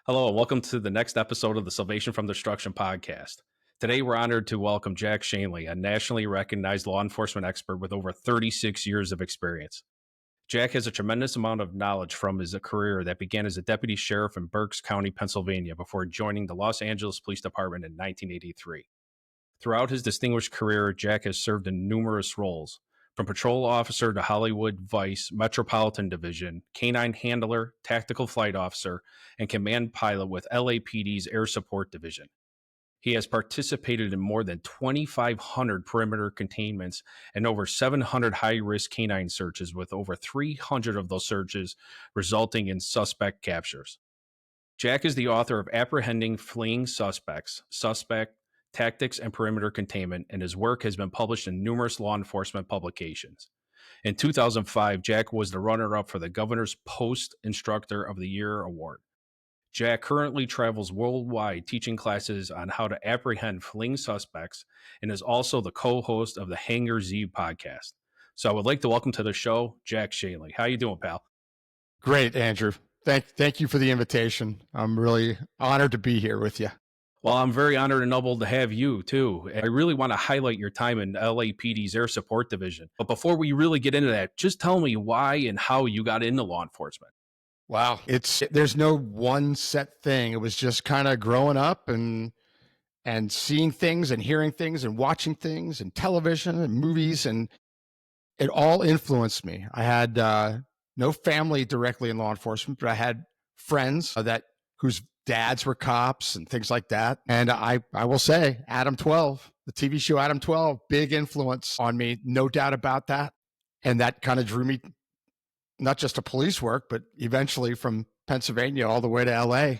Hello, and welcome to the next episode of the Salvation from Destruction podcast. Today, we're honored to welcome Jack Schonely, a nationally recognized law enforcement expert with over 36 years of experience. Jack has a tremendous amount of knowledge from his career that began as a deputy sheriff in Berks County, Pennsylvania, before joining the Los Angeles Police Department in 1983. Throughout his distinguished career, Jack has served in numerous roles, from patrol officer to Hollywood Vice Metropolitan Division, canine handler, tactical flight officer, and command pilot with LAPD's Air Support Division. He has participated in more than 2,500 perimeter containments and over 700 high-risk canine searches, with over 300 of those searches resulting in suspect captures. Jack is the author of Apprehending, Fleeing Suspects, Suspect Tactics and Perimeter Containment, and his work has been published in numerous law enforcement publications. In 2005, Jack was the runner-up for the Governor's Post Instructor of the Year award. Jack currently travels worldwide teaching classes on how to apprehend fleeing suspects and is also the co-host of the Hangar Z Podcast. So I would like to welcome to the show, Jack Schonely. How you doing, pal? Great, Andrew. Thank you for the invitation. I'm really honored to be here with you. Well, I'm very honored and noble to have you, too. I really want to highlight your time in LAPD's Air Support Division. But before we really get into that, just tell me why and how you got into law enforcement. Wow. There's no one set thing. It was just kind of growing up and seeing things and hearing things and watching things and television and movies, and it all influenced me. I had no family directly in law enforcement, but I had friends whose dads were cops and things like that. And I will say Adam 12, the TV show Adam 12, big influence on me, no doubt about that. And that kind of drew me not just to police work, but eventually from Pennsylvania all the way to LA,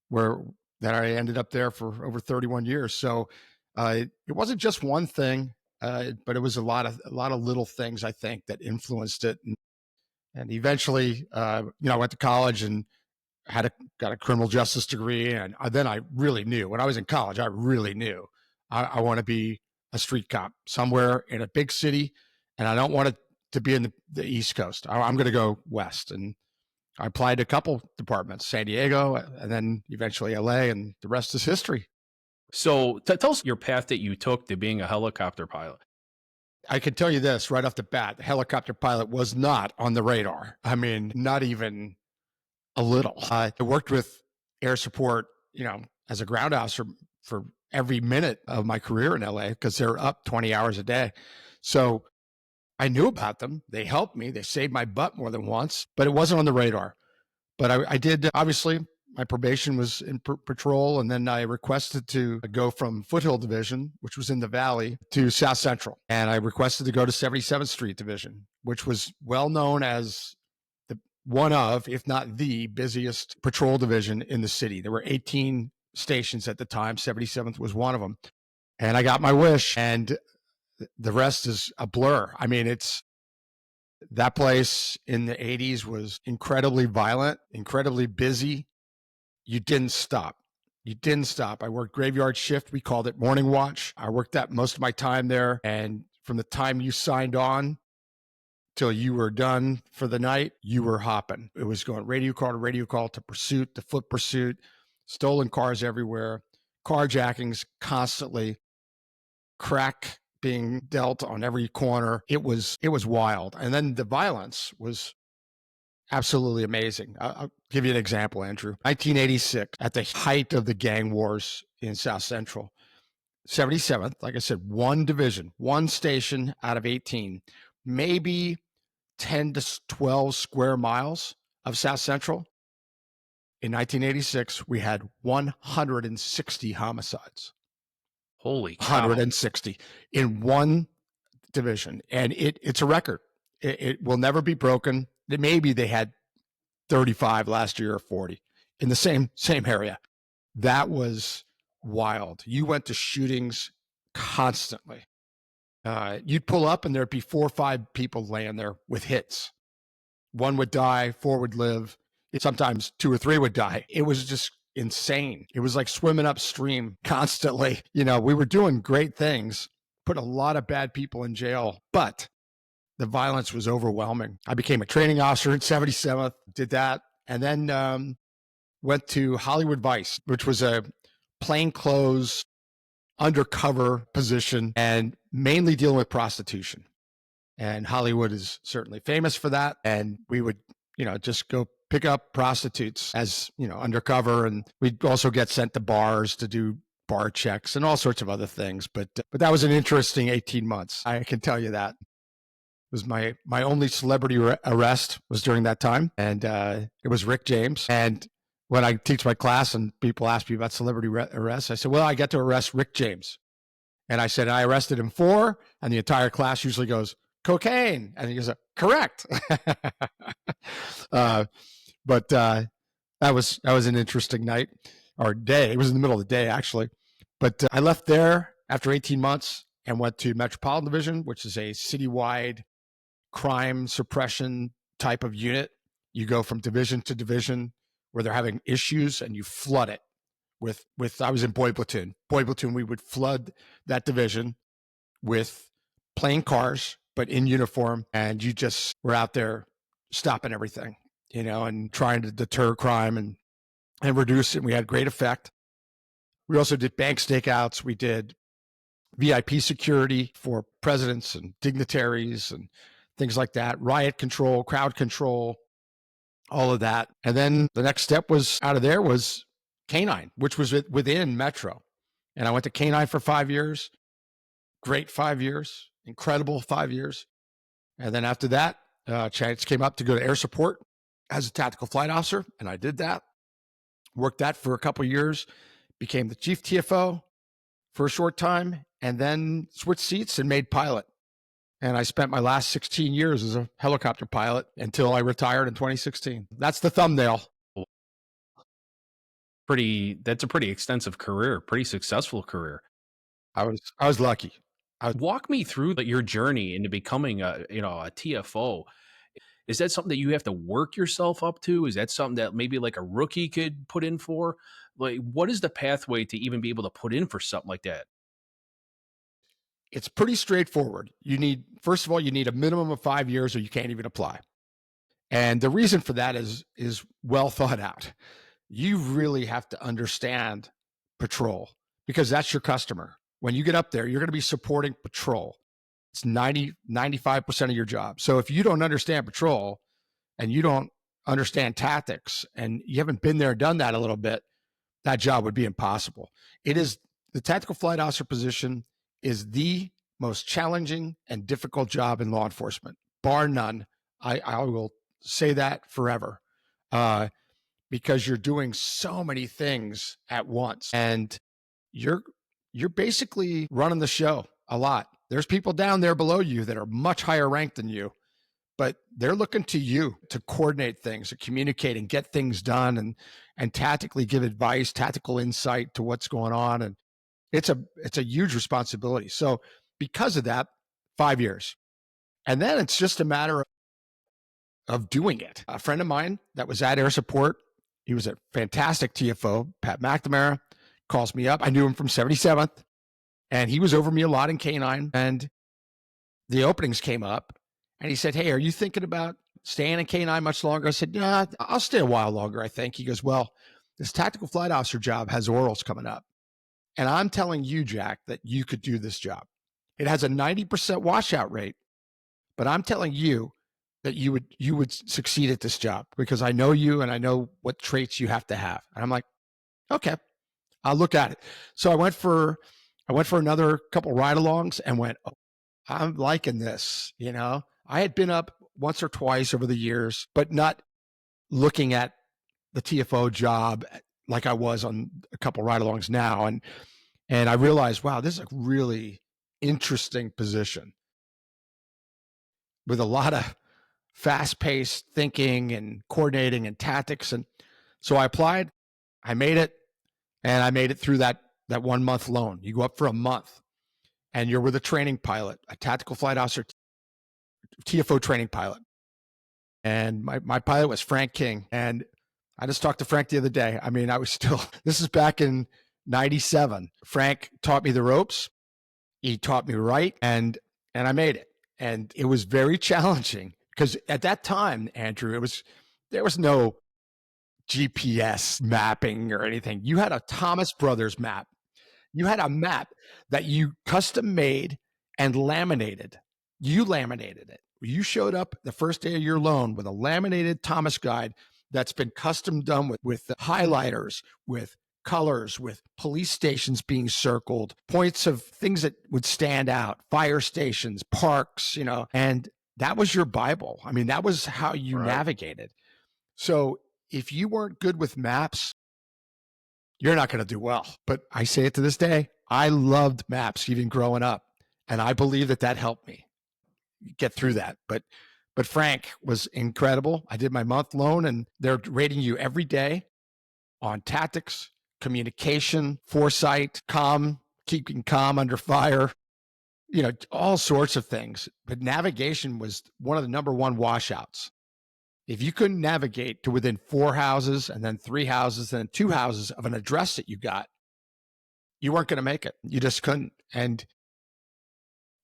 where I ended up there for over 31 years. So it wasn't just one thing, but it was a lot of little things, I think, that influenced it. And eventually, I went to college and got a criminal justice degree. And then I really knew, when I was in college, I really knew I want to be a street cop somewhere in a big city. And I don't want it to be in the East Coast. I'm going to go West. And I applied to a couple departments, San Diego, and then eventually LA, and the rest is history. So tell us your path that you took to being a helicopter pilot. I can tell you this right off the bat, the helicopter pilot was not on the radar. I mean, not even a little. I worked with air support, as a ground officer for every minute of my career in LA, because they're up 20 hours a day. So I knew about them. They helped me. They saved my butt more than once, but it wasn't on the radar. But I did, obviously, my probation was in patrol, and then I requested to go from Foothill Division, which was in the Valley, to South Central. And I requested to go to 77th Street Division, which was well known as one of, if not the busiest patrol division in the city. There were 18 stations at the time. 77th was one of them. And I got my wish, and the rest is a blur. I mean, that place in the 80s was incredibly violent, incredibly busy. You didn't stop. I worked graveyard shift. We called it morning watch. I worked that most of my time there. And from the time you signed on till you were done for the night, you were hopping. It was going radio call to pursuit, to foot pursuit, stolen cars everywhere, carjackings constantly, crack being dealt on every corner. It was wild. And then the violence was absolutely amazing. I'll give you an example, Andrew. 1986, at the height of the gang wars in South Central, 77th, like I said, one division, one station out of 18, maybe 10 to 12 square miles of South Central. In 1986, we had 160 homicides. Holy cow. 160 in one division. And it's a record. It will never be broken. Maybe they had 35 last year or 40 in the same area. That was wild. You went to shootings constantly. You'd pull up and there'd be 4 or 5 people laying there with hits. One would die, 4 would live. Sometimes 2 or 3 would die. It was just insane. It was like swimming upstream constantly. We were doing great things, put a lot of bad people in jail, but the violence was overwhelming. I became a training officer in 77th, did that. And then went to Hollywood Vice, which was a plainclothes undercover position and mainly dealing with prostitution. And Hollywood is certainly famous for that. And we would, just go pick up prostitutes as, undercover. And we'd also get sent to bars to do bar checks and all sorts of other things. But that was an interesting 18 months. I can tell you that. It was my only celebrity arrest was during that time. And it was Rick James. And when I teach my class and people ask me about celebrity arrests, I said, well, I get to arrest Rick James. And I said, I arrested him for, and the entire class usually goes, cocaine. And he goes, correct. But that was an interesting night or day. It was in the middle of the day, actually. But I left there after 18 months and went to Metropolitan Division, which is a citywide crime suppression type of unit. You go from division to division where they're having issues and you flood it with I was in Boy Platoon. Boy Platoon, we would flood that division with plain cars, but in uniform. And you just were out there stopping everything, and trying to deter crime and reduce it. And we had great effect. We also did bank stakeouts. We did VIP security for presidents and dignitaries and things like that, riot control, crowd control, all of that. And then the next step was out of there was Canine, which was within Metro. And I went to Canine for 5 years. Great 5 years, incredible 5 years. And then after that, chance came up to go to air support as a tactical flight officer. And I did that, worked that for a couple of years, became the chief TFO for a short time, and then switched seats and made pilot. And I spent my last 16 years as a helicopter pilot until I retired in 2016. That's the thumbnail. That's a pretty extensive career, pretty successful career. I was lucky. Walk me through your journey into becoming a TFO. Is that something that you have to work yourself up to? Is that something that maybe like a rookie could put in for? Like, what is the pathway to even be able to put in for something like that? It's pretty straightforward. First of all, you need a minimum of 5 years or you can't even apply. And the reason for that is well thought out. You really have to understand patrol because that's your customer. When you get up there, you're going to be supporting patrol. It's 95% of your job. So if you don't understand patrol and you don't understand tactics and you haven't been there and done that a little bit, that job would be impossible. The tactical flight officer position is the most challenging and difficult job in law enforcement, bar none. I will say that forever. Because you're doing so many things at once and you're basically running the show a lot. There's people down there below you that are much higher ranked than you, but they're looking to you to coordinate things, to communicate and get things done and tactically give advice, tactical insight to what's going on. And it's a huge responsibility. So because of that, 5 years. And then it's just a matter of doing it. A friend of mine that was at air support, he was a fantastic TFO, Pat McNamara, calls me up. I knew him from 77th, and he was over me a lot in K9, and the openings came up, and he said, hey, are you thinking about staying in K9 much longer? I said, yeah, I'll stay a while longer, I think. He goes, well, this tactical flight officer job has orals coming up, and I'm telling you, Jack, that you could do this job. It has a 90% washout rate, but I'm telling you that you would succeed at this job because I know you and I know what traits you have to have. And I'm like, okay, I'll look at it. So I went for another couple ride-alongs and went, oh, I'm liking this. I had been up once or twice over the years, but not looking at the TFO job like I was on a couple ride-alongs now. And I realized, wow, this is a really interesting position with a lot of fast-paced thinking and coordinating and tactics. And so I applied, I made it, and I made it through that 1 month loan. You go up for a month and you're with a training pilot, a tactical flight officer, TFO training pilot. And my pilot was Frank King. And I just talked to Frank the other day. I mean, this is back in 97. Frank taught me the ropes. He taught me right. And I made it. And it was very challenging because at that time, Andrew, there was no GPS mapping or anything. You had a Thomas Brothers map. You had a map that you custom made and laminated. You laminated it. You showed up the first day of your loan with a laminated Thomas guide that's been custom done with highlighters, with colors, with police stations being circled, points of things that would stand out, fire stations, parks, and that was your Bible. I mean, that was how you navigated. So if you weren't good with maps, you're not going to do well. But I say it to this day, I loved maps even growing up. And I believe that helped me get through that. But Frank was incredible. I did my month loan and they're rating you every day on tactics, communication, foresight, keeping calm under fire, all sorts of things. But navigation was one of the number one washouts. If you couldn't navigate to within 4 houses and then 3 houses and then 2 houses of an address that you got, you weren't going to make it. You just couldn't. And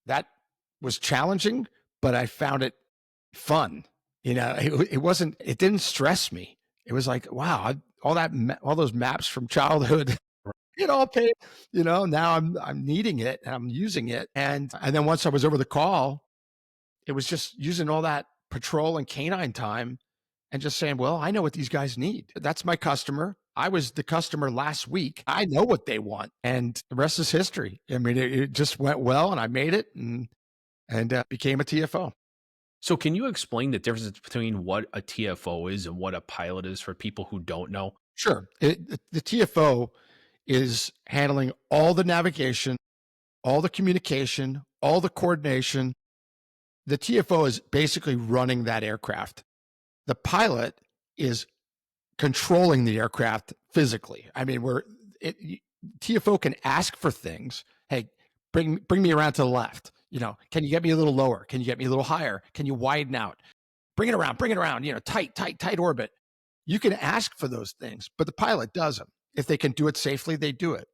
that was challenging, but I found it fun. It didn't stress me. It was like, wow, all those maps from childhood, all paid, now I'm needing it and I'm using it. And then once I was over the call, it was just using all that patrol and canine time and just saying, well, I know what these guys need. That's my customer. I was the customer last week. I know what they want. And the rest is history. I mean, it just went well and I made it and became a TFO. So can you explain the difference between what a TFO is and what a pilot is for people who don't know? Sure. The TFO is handling all the navigation, all the communication, all the coordination. The TFO is basically running that aircraft. The pilot is controlling the aircraft physically. I mean, TFO can ask for things. Hey, bring me around to the left. Can you get me a little lower? Can you get me a little higher? Can you widen out? Bring it around, tight orbit. You can ask for those things, but the pilot doesn't. If they can do it safely, they do it.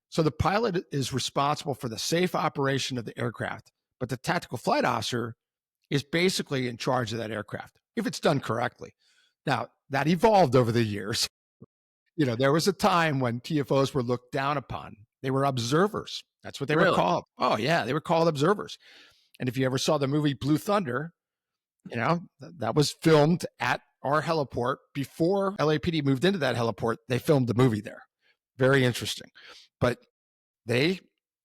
So the pilot is responsible for the safe operation of the aircraft, but the tactical flight officer is basically in charge of that aircraft if it's done correctly. Now, that evolved over the years. There was a time when TFOs were looked down upon. They were observers. That's what they were called. Oh, yeah, they were called observers. And if you ever saw the movie Blue Thunder, that was filmed at our heliport. Before LAPD moved into that heliport, they filmed the movie there. Very interesting. But they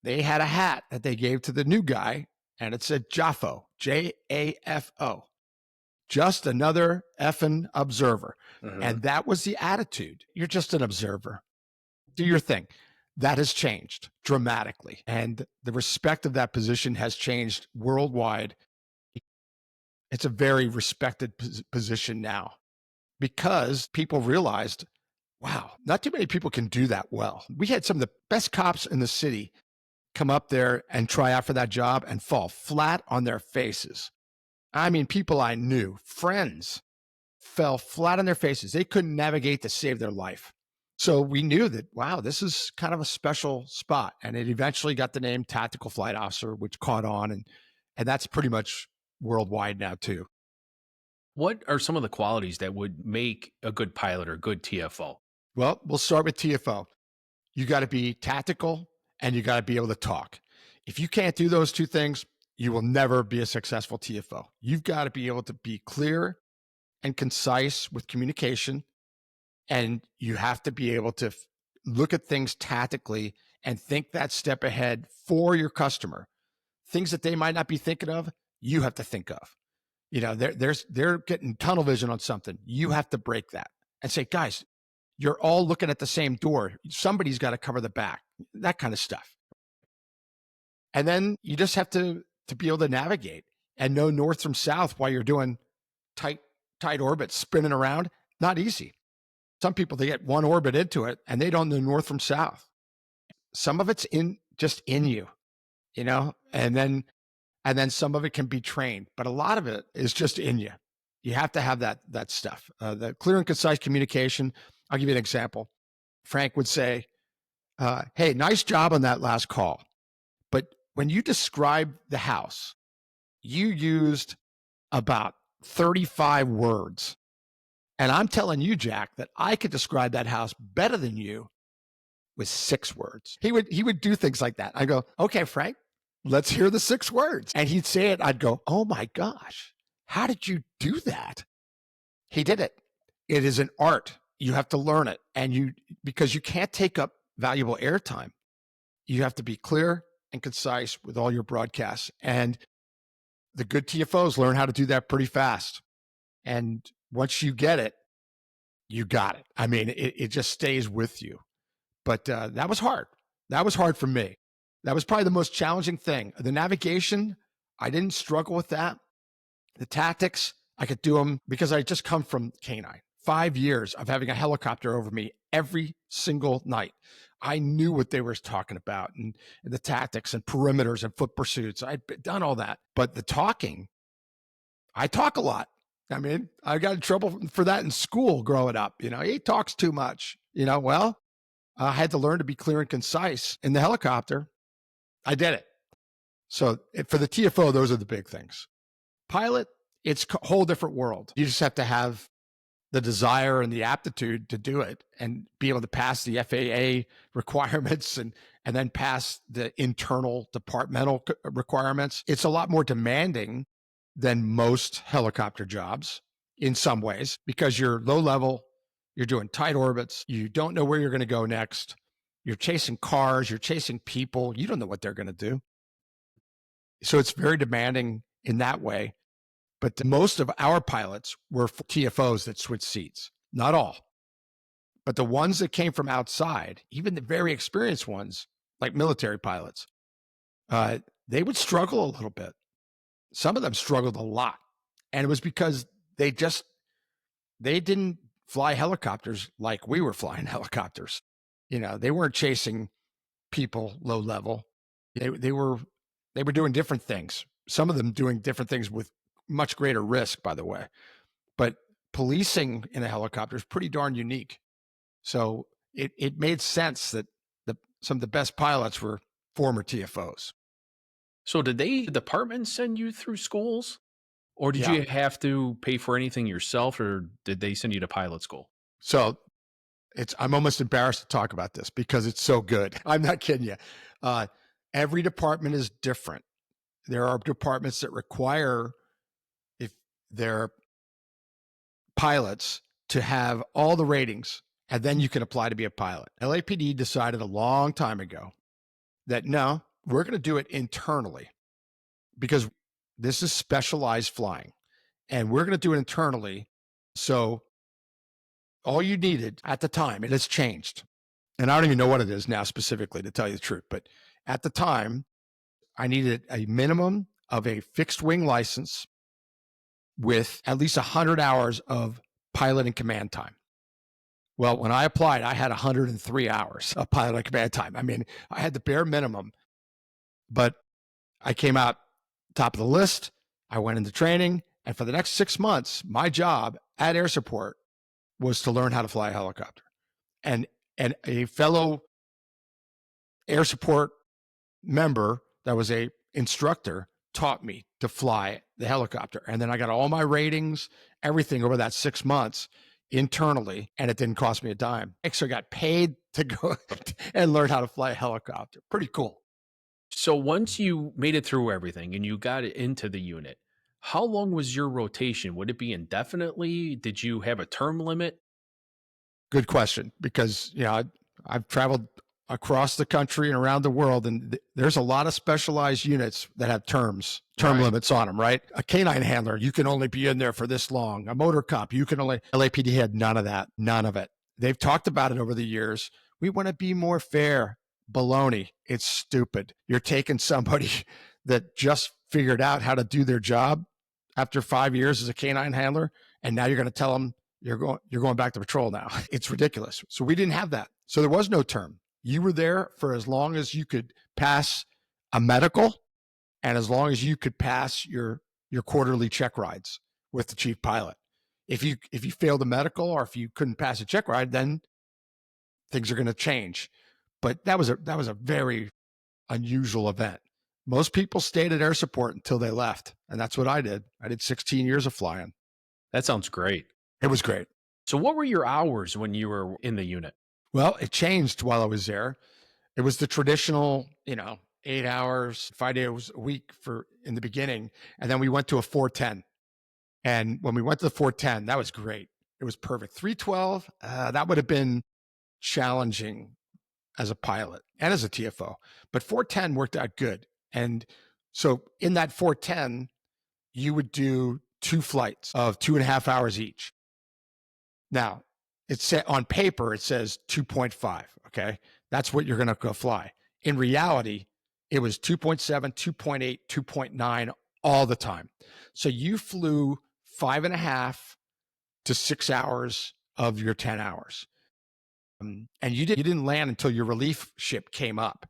had a hat that they gave to the new guy, and it said JAFO, JAFO, just another effing observer. Mm-hmm. And that was the attitude. You're just an observer. Do your thing. That has changed dramatically. And the respect of that position has changed worldwide. It's a very respected position now because people realized, wow, not too many people can do that well. We had some of the best cops in the city come up there and try out for that job and fall flat on their faces. I mean, people I knew, friends, fell flat on their faces. They couldn't navigate to save their life. So we knew that, wow, this is kind of a special spot. And it eventually got the name Tactical Flight Officer, which caught on. And that's pretty much worldwide now too. What are some of the qualities that would make a good pilot or good TFO? Well, we'll start with TFO. You got to be tactical and you got to be able to talk. If you can't do those two things, you will never be a successful TFO. You've got to be able to be clear and concise with communication. And you have to be able to look at things tactically and think that step ahead for your customer. Things that they might not be thinking of, you have to think of. They're getting tunnel vision on something. You have to break that and say, guys, you're all looking at the same door. Somebody's got to cover the back, that kind of stuff. And then you just have to be able to navigate and know north from south while you're doing tight orbits, spinning around. Not easy. Some people, they get one orbit into it and they don't know north from south. Some of it's just in you, and then some of it can be trained, but a lot of it is just in you. You have to have that stuff. The clear and concise communication. I'll give you an example. Frank would say, hey, nice job on that last call. But when you described the house, you used about 35 words. And I'm telling you, Jack, that I could describe that house better than you with 6 words. He would do things like that. I go, okay, Frank, let's hear the 6 words. And he'd say it. I'd go, oh my gosh, how did you do that? He did it. It is an art. You have to learn it. And because you can't take up valuable airtime, you have to be clear and concise with all your broadcasts. And the good TFOs learn how to do that pretty fast. And once you get it, you got it. I mean, it just stays with you. But that was hard. That was hard for me. That was probably the most challenging thing. The navigation, I didn't struggle with that. The tactics, I could do them because I just come from K9. 5 years of having a helicopter over me every single night. I knew what they were talking about and the tactics and perimeters and foot pursuits. I'd done all that. But the talking, I talk a lot. I mean, I got in trouble for that in school growing up. He talks too much. Well, I had to learn to be clear and concise in the helicopter. I did it. So for the TFO, those are the big things. Pilot, it's a whole different world. You just have to have the desire and the aptitude to do it and be able to pass the FAA requirements and then pass the internal departmental requirements. It's a lot more demanding than most helicopter jobs in some ways because you're low level, you're doing tight orbits, you don't know where you're going to go next, you're chasing cars, you're chasing people, you don't know what they're going to do. So it's very demanding in that way. But most of our pilots were TFOs that switched seats. Not all. But the ones that came from outside, even the very experienced ones, like military pilots, they would struggle a little bit. Some of them struggled a lot. And it was because they didn't fly helicopters like we were flying helicopters. They weren't chasing people low level. They were doing different things. Some of them doing different things with much greater risk, by the way. But policing in a helicopter is pretty darn unique. So it made sense that some of the best pilots were former TFOs. So did the department send you through schools? Or did you have to pay for anything yourself, or did they send you to pilot school? So I'm almost embarrassed to talk about this because it's so good. I'm not kidding you. Every department is different. There are departments that require their pilots to have all the ratings, and then you can apply to be a pilot. LAPD decided a long time ago that no, we're going to do it internally because this is specialized flying, and we're going to do it internally. So all you needed at the time, it has changed, and I don't even know what it is now specifically, to tell you the truth, but at the time, I needed a minimum of a fixed wing license with at least 100 hours of pilot and command time. Well, when I applied, I had 103 hours of pilot and command time. I mean, I had the bare minimum, but I came out top of the list. I went into training, and for the next 6 months, my job at air support was to learn how to fly a helicopter. And a fellow air support member that was a instructor taught me to fly the helicopter. And then I got all my ratings, everything over that 6 months internally, and it didn't cost me a dime. So I got paid to go and learn how to fly a helicopter. Pretty cool. So once you made it through everything and you got it into the unit, how long was your rotation? Would it be indefinitely? Did you have a term limit? Good question, because I've traveled across the country and around the world, and there's a lot of specialized units that have term limits on them, right? A canine handler, you can only be in there for this long. A motor cop, you can only. LAPD had none of that, none of it. They've talked about it over the years. We want to be more fair. Baloney. It's stupid. You're taking somebody that just figured out how to do their job after 5 years as a canine handler, and now you're going to tell them you're going back to patrol now. It's ridiculous. So we didn't have that. So there was no term. You were there for as long as you could pass a medical, and as long as you could pass your quarterly check rides with the chief pilot. If you failed a medical, or if you couldn't pass a check ride, then things are going to change. But that was a very unusual event. Most people stayed at air support until they left, and that's what I did. I did 16 years of flying. That sounds great. It was great. So what were your hours when you were in the unit? Well, it changed while I was there. It was the traditional, 8 hours, 5 days a week for in the beginning. And then we went to a 410. And when we went to the 410, that was great. It was perfect. 312, that would have been challenging as a pilot and as a TFO, but 410 worked out good. And so in that 410, you would do 2 flights of 2.5 hours each. Now, it's set on paper, it says 2.5. Okay. That's what you're going to go fly. In reality, it was 2.7, 2.8, 2.9 all the time. So you flew 5.5 to 6 hours of your 10 hours. And you didn't land until your relief ship came up.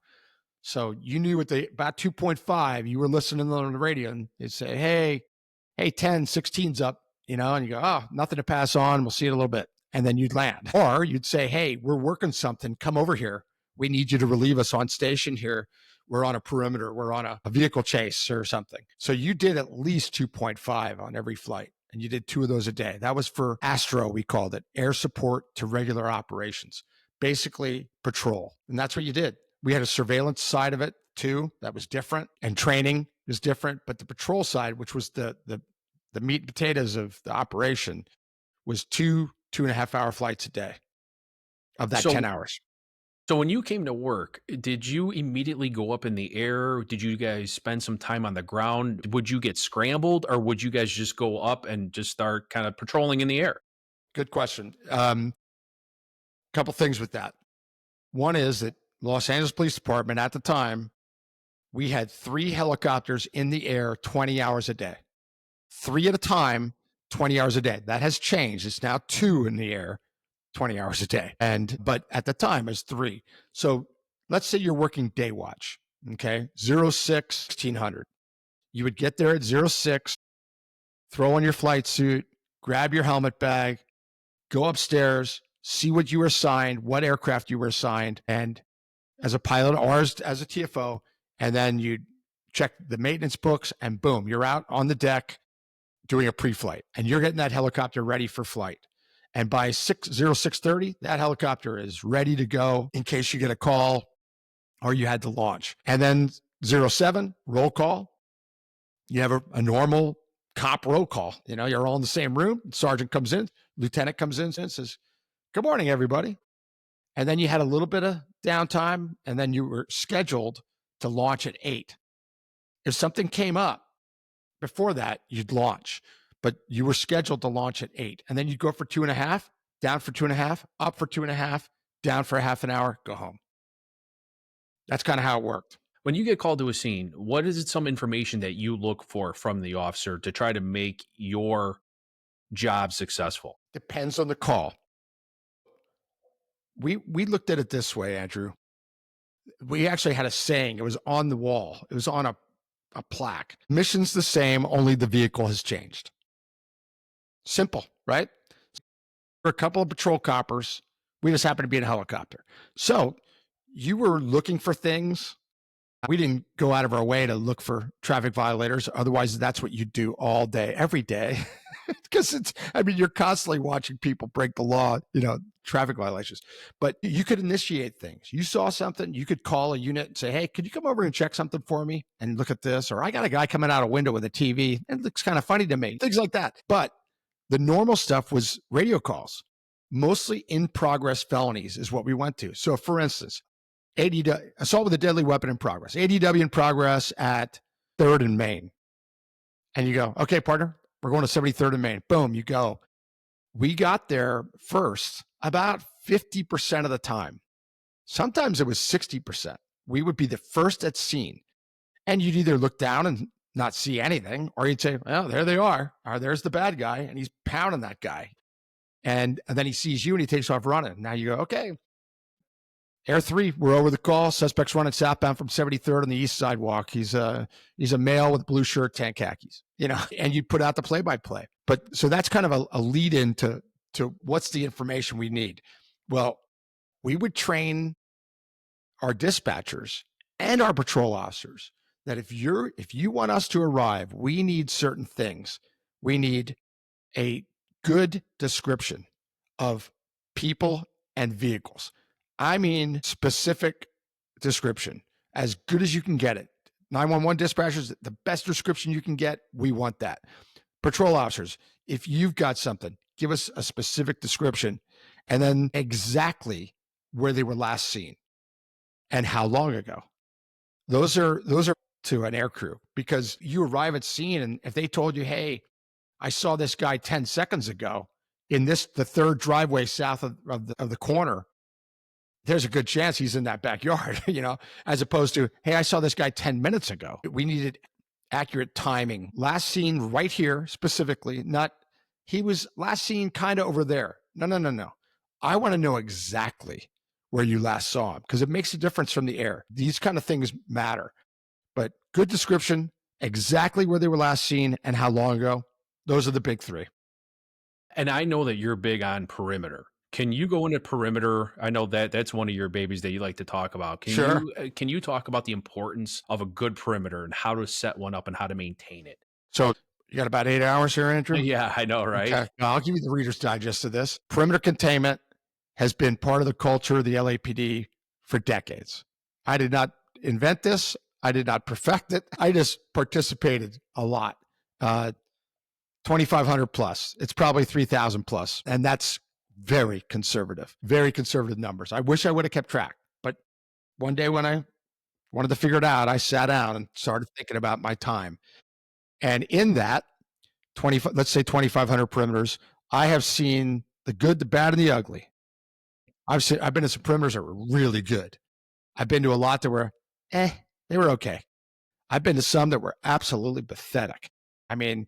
So you knew about 2.5, you were listening on the radio and they'd say, hey, 10, 16's up, and you go, oh, nothing to pass on. We'll see you in a little bit. And then you'd land. Or you'd say, hey, we're working something. Come over here. We need you to relieve us on station here. We're on a perimeter. We're on a vehicle chase or something. So you did at least 2.5 on every flight. And you did 2 of those a day. That was for ASTRO, we called it, air support to regular operations, basically patrol. And that's what you did. We had a surveillance side of it too. That was different. And training is different. But the patrol side, which was the meat and potatoes of the operation, was 2.5 hour flights a day of that 10 hours. So when you came to work, did you immediately go up in the air? Did you guys spend some time on the ground? Would you get scrambled, or would you guys just go up and just start kind of patrolling in the air? Good question. Couple things with that. One is that Los Angeles Police Department at the time, we had 3 helicopters in the air 20 hours a day. 3 at a time, 20 hours a day. That has changed. It's now 2 in the air 20 hours a day. But at the time it was 3. So let's say you're working day watch. Okay. 06, 1600. You would get there at 06, throw on your flight suit, grab your helmet bag, go upstairs, see what you were assigned, what aircraft you were assigned, and as a pilot or as a TFO, and then you check the maintenance books and boom, you're out on the deck doing a pre-flight and you're getting that helicopter ready for flight. And by 6:30, that helicopter is ready to go in case you get a call or you had to launch. And then 07, roll call. You have a normal cop roll call. You're all in the same room. Sergeant comes in, lieutenant comes in and says, good morning, everybody. And then you had a little bit of downtime and then you were scheduled to launch at 8. If something came up before that, you'd launch, but you were scheduled to launch at 8. And then you'd go for 2.5, down for 2.5, up for 2.5, down for a half an hour, go home. That's kind of how it worked. When you get called to a scene, what is it, some information that you look for from the officer to try to make your job successful? Depends on the call. We looked at it this way, Andrew. We actually had a saying. It was on the wall. It was on a plaque. Mission's the same, only the vehicle has changed. Simple, right? For a couple of patrol coppers, we just happened to be in a helicopter. So you were looking for things. We didn't go out of our way to look for traffic violators. Otherwise, that's what you do all day, every day. Because you're constantly watching people break the law, traffic violations. But you could initiate things. You saw something, you could call a unit and say, hey, could you come over and check something for me and look at this? Or I got a guy coming out a window with a TV. It looks kind of funny to me. Things like that. But the normal stuff was radio calls. Mostly in progress felonies is what we went to. So for instance, assault with a deadly weapon in progress, ADW in progress at 3rd and Main. And you go, okay, partner, we're going to 73rd and Main. Boom, you go. We got there first about 50% of the time. Sometimes it was 60%. We would be the first at scene. And you'd either look down and not see anything, or you'd say, well, there they are. Or there's the bad guy, and he's pounding that guy. And then he sees you and he takes off running. Now you go, okay. Air 3, we're over the call. Suspect's running southbound from 73rd on the east sidewalk. He's a male with blue shirt, tan khakis, and you put out the play-by-play. But so that's kind of a lead in to what's the information we need. Well, we would train our dispatchers and our patrol officers that if you want us to arrive, we need certain things. We need a good description of people and vehicles. I mean, specific description, as good as you can get it. 911 dispatchers, the best description you can get, we want that. Patrol officers, if you've got something, give us a specific description and then exactly where they were last seen and how long ago. Those are to an air crew, because you arrive at scene and if they told you, hey, I saw this guy 10 seconds ago in the third driveway south of the corner, there's a good chance he's in that backyard, as opposed to, hey, I saw this guy 10 minutes ago. We needed accurate timing. Last seen right here specifically, not he was last seen kind of over there. No. I want to know exactly where you last saw him, because it makes a difference from the air. These kind of things matter. But good description, exactly where they were last seen and how long ago. Those are the big three. And I know that you're big on perimeter. Can you go into perimeter? I know that's one of your babies that you like to talk about. Can you talk about the importance of a good perimeter and how to set one up and how to maintain it? So you got about 8 hours here, Andrew? Yeah, I know, right? Okay. Now, I'll give you the Reader's Digest of this. Perimeter containment has been part of the culture of the LAPD for decades. I did not invent this. I did not perfect it. I just participated a lot. 2,500 plus. It's probably 3,000 plus. And that's very conservative numbers. I wish I would have kept track. But one day when I wanted to figure it out, I sat down and started thinking about my time. And in that, let's say 2,500 perimeters, I have seen the good, the bad, and the ugly. I've been to some perimeters that were really good. I've been to a lot that were, they were okay. I've been to some that were absolutely pathetic. I mean,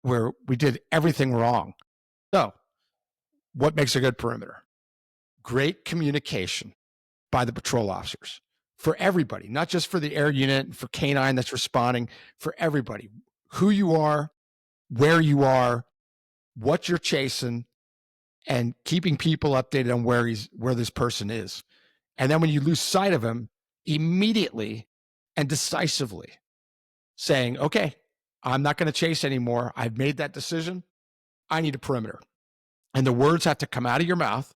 where we did everything wrong. So, what makes a good perimeter? Great communication by the patrol officers for everybody, not just for the air unit, for K9 that's responding, for everybody. Who you are, where you are, what you're chasing, and keeping people updated on where this person is. And then when you lose sight of him, immediately and decisively saying, okay, I'm not going to chase anymore. I've made that decision. I need a perimeter. And the words have to come out of your mouth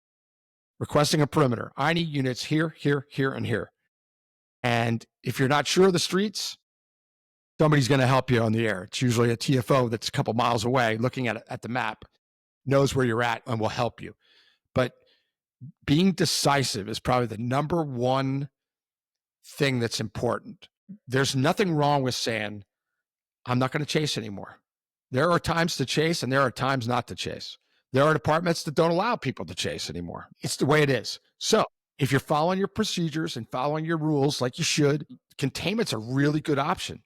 requesting a perimeter. I need units here, here, here, and here. And if you're not sure of the streets, somebody's going to help you on the air. It's usually a TFO that's a couple miles away looking at the map, knows where you're at and will help you. But being decisive is probably the number one thing that's important. There's nothing wrong with saying, I'm not going to chase anymore. There are times to chase and there are times not to chase. There are departments that don't allow people to chase anymore. It's the way it is. So if you're following your procedures and following your rules like you should, containment's a really good option.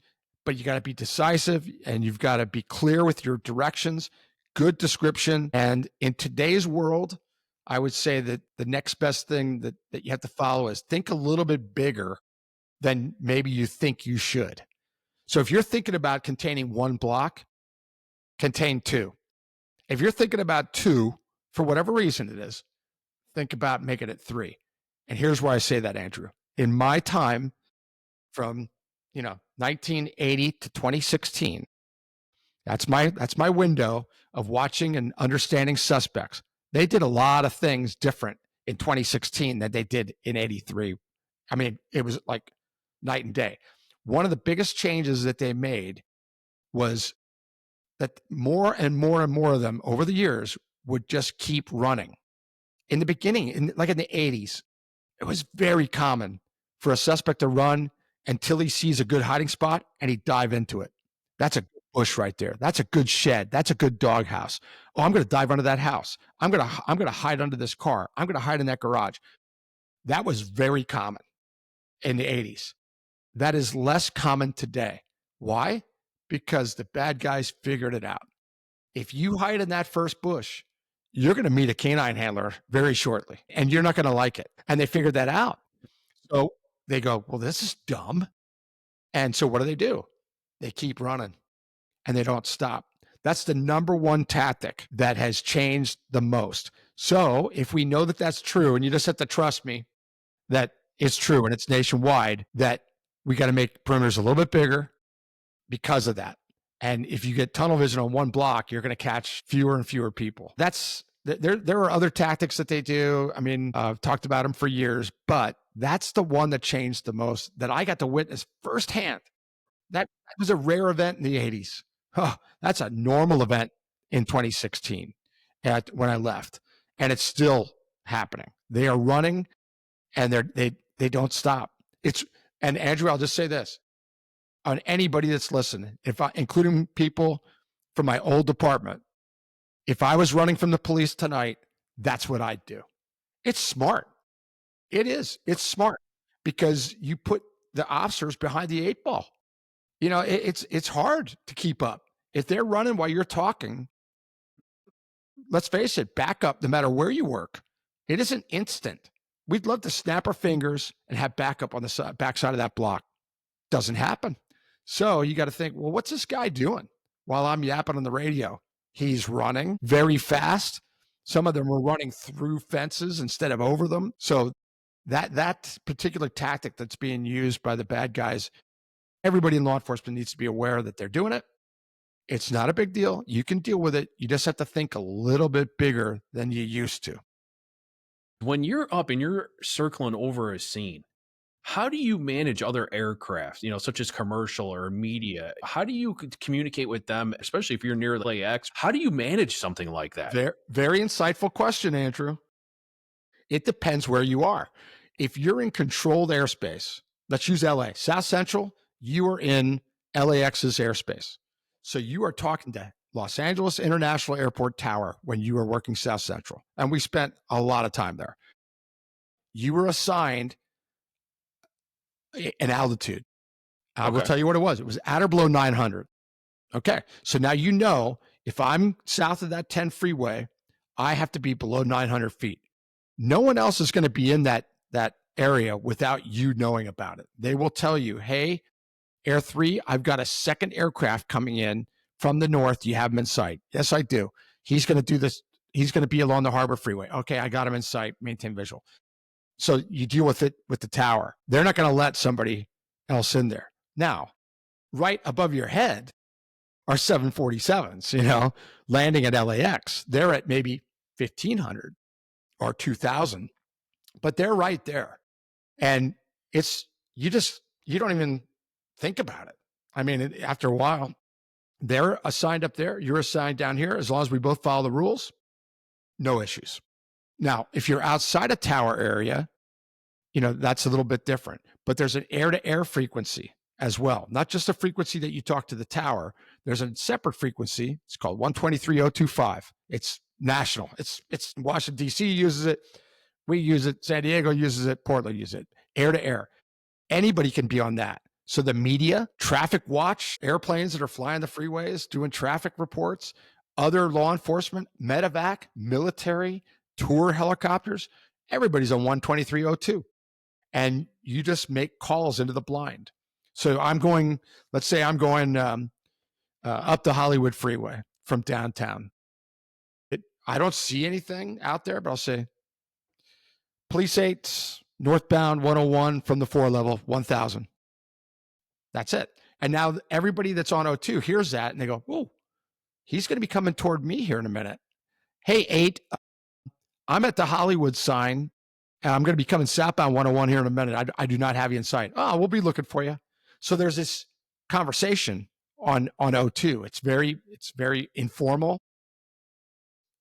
But you got to be decisive and you've got to be clear with your directions, good description. And in today's world, I would say that the next best thing that you have to follow is think a little bit bigger than maybe you think you should. So if you're thinking about containing one block, contain two. If you're thinking about two, for whatever reason it is, think about making it three. And here's why I say that, Andrew. In my time from 1980 to 2016, that's my window of watching and understanding suspects. They did a lot of things different in 2016 than they did in 83. I mean, it was like night and day. One of the biggest changes that they made was that more and more and more of them over the years would just keep running. In the beginning, like in the 80s, it was very common for a suspect to run until he sees a good hiding spot and he'd dive into it. That's a bush right there. That's a good shed. That's a good doghouse. Oh, I'm going to dive under that house. I'm going to hide under this car. I'm going to hide in that garage. That was very common in the 80s. That is less common today. Why? Because the bad guys figured it out. If you hide in that first bush, you're going to meet a canine handler very shortly, and you're not going to like it. And they figured that out. So they go, well, this is dumb. And so what do? They keep running, and they don't stop. That's the number one tactic that has changed the most. So if we know that that's true, and you just have to trust me that it's true and it's nationwide, that we got to make perimeters a little bit bigger because of that. And if you get tunnel vision on one block, you're going to catch fewer and fewer people. That's There are other tactics that they do. I mean, I've talked about them for years, but that's the one that changed the most that I got to witness firsthand. That was a rare event in the 80s. Oh, that's a normal event in 2016 when I left. And it's still happening. They are running and they don't stop. And Andrew, I'll just say this on anybody that's listening, including people from my old department, if I was running from the police tonight, that's what I'd do. It's smart. It is. It's smart because you put the officers behind the 8 ball. It's hard to keep up. If they're running while you're talking, let's face it, backup, no matter where you work, it isn't instant. We'd love to snap our fingers and have backup on the backside of that block. Doesn't happen. So you got to think, well, what's this guy doing while I'm yapping on the radio? He's running very fast. Some of them are running through fences instead of over them. So that particular tactic that's being used by the bad guys, everybody in law enforcement needs to be aware that they're doing it. It's not a big deal. You can deal with it. You just have to think a little bit bigger than you used to. When you're up and you're circling over a scene, how do you manage other aircraft, such as commercial or media? How do you communicate with them, especially if you're near the LAX? How do you manage something like that? Very insightful question, Andrew. It depends where you are. If you're in controlled airspace, let's use LA, South Central, you are in LAX's airspace. So you are talking to Los Angeles International Airport Tower when you were working South Central. And we spent a lot of time there. You were assigned an altitude. I will tell you what it was. It was at or below 900. Okay. So now if I'm south of that 10 freeway, I have to be below 900 feet. No one else is going to be in that area without you knowing about it. They will tell you, hey, Air 3, I've got a second aircraft coming in from the north. Do you have him in sight? Yes, I do. He's going to do this. He's going to be along the Harbor Freeway. Okay, I got him in sight. Maintain visual. So you deal with it with the tower. They're not going to let somebody else in there. Now, right above your head are 747s, landing at LAX. They're at maybe 1,500 or 2,000, but they're right there. And you don't even think about it. I mean, after a while, they're assigned up there. You're assigned down here. As long as we both follow the rules, no issues. Now, if you're outside a tower area, that's a little bit different. But there's an air-to-air frequency as well. Not just a frequency that you talk to the tower. There's a separate frequency. It's called 123.025. It's national. It's Washington, D.C. uses it. We use it. San Diego uses it. Portland uses it. Air-to-air. Anybody can be on that. So the media, traffic watch, airplanes that are flying the freeways, doing traffic reports, other law enforcement, medevac, military, tour helicopters, everybody's on 123.02. And you just make calls into the blind. So let's say I'm going up the Hollywood freeway from downtown. I don't see anything out there, but I'll say, Police 8, northbound 101 from the 4 level, 1,000. That's it. And now everybody that's on 02 hears that and they go, whoa, he's going to be coming toward me here in a minute. Hey, 8, I'm at the Hollywood sign. And I'm going to be coming southbound 101 here in a minute. I do not have you in sight. Oh, we'll be looking for you. So there's this conversation on 02. It's very informal.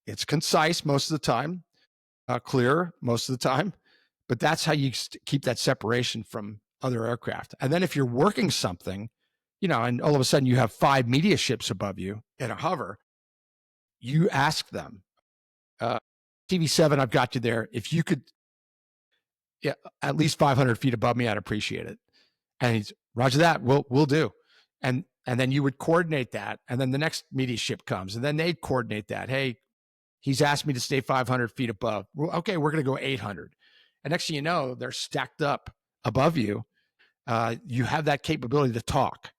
It's concise most of the time, clear most of the time. But that's how you keep that separation from other aircraft. And then if you're working something, and all of a sudden you have 5 media ships above you in a hover, you ask them, TV7, I've got you there. If you could, at least 500 feet above me, I'd appreciate it. And he's, Roger that, we'll do. And then you would coordinate that. And then the next media ship comes and then they'd coordinate that. Hey, he's asked me to stay 500 feet above. Well, okay, we're going to go 800. And next thing you know, they're stacked up above you. You have that capability to talk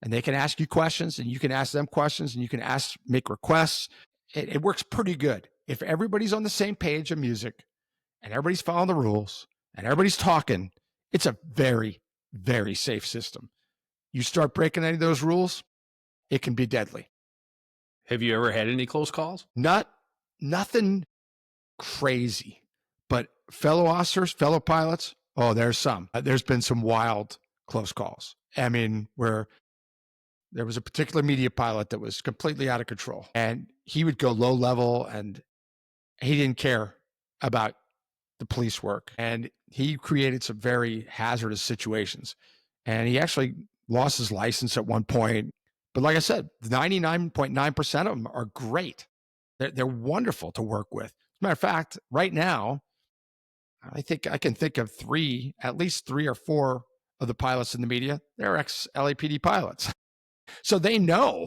and they can ask you questions and you can ask them questions and you can make requests. It works pretty good. If everybody's on the same page of music and everybody's following the rules and everybody's talking, it's a very, very safe system. You start breaking any of those rules, it can be deadly. Have you ever had any close calls? Nothing crazy. But fellow officers, fellow pilots, oh, there's some. There's been some wild close calls. I mean, where there was a particular media pilot that was completely out of control, and he would go low level, and he didn't care about the police work. And he created some very hazardous situations. And he actually lost his license at one point. But like I said, 99.9% of them are great. They're wonderful to work with. As a matter of fact, right now, I think I can think of at least three or four of the pilots in the media. They're ex-LAPD pilots. So they know,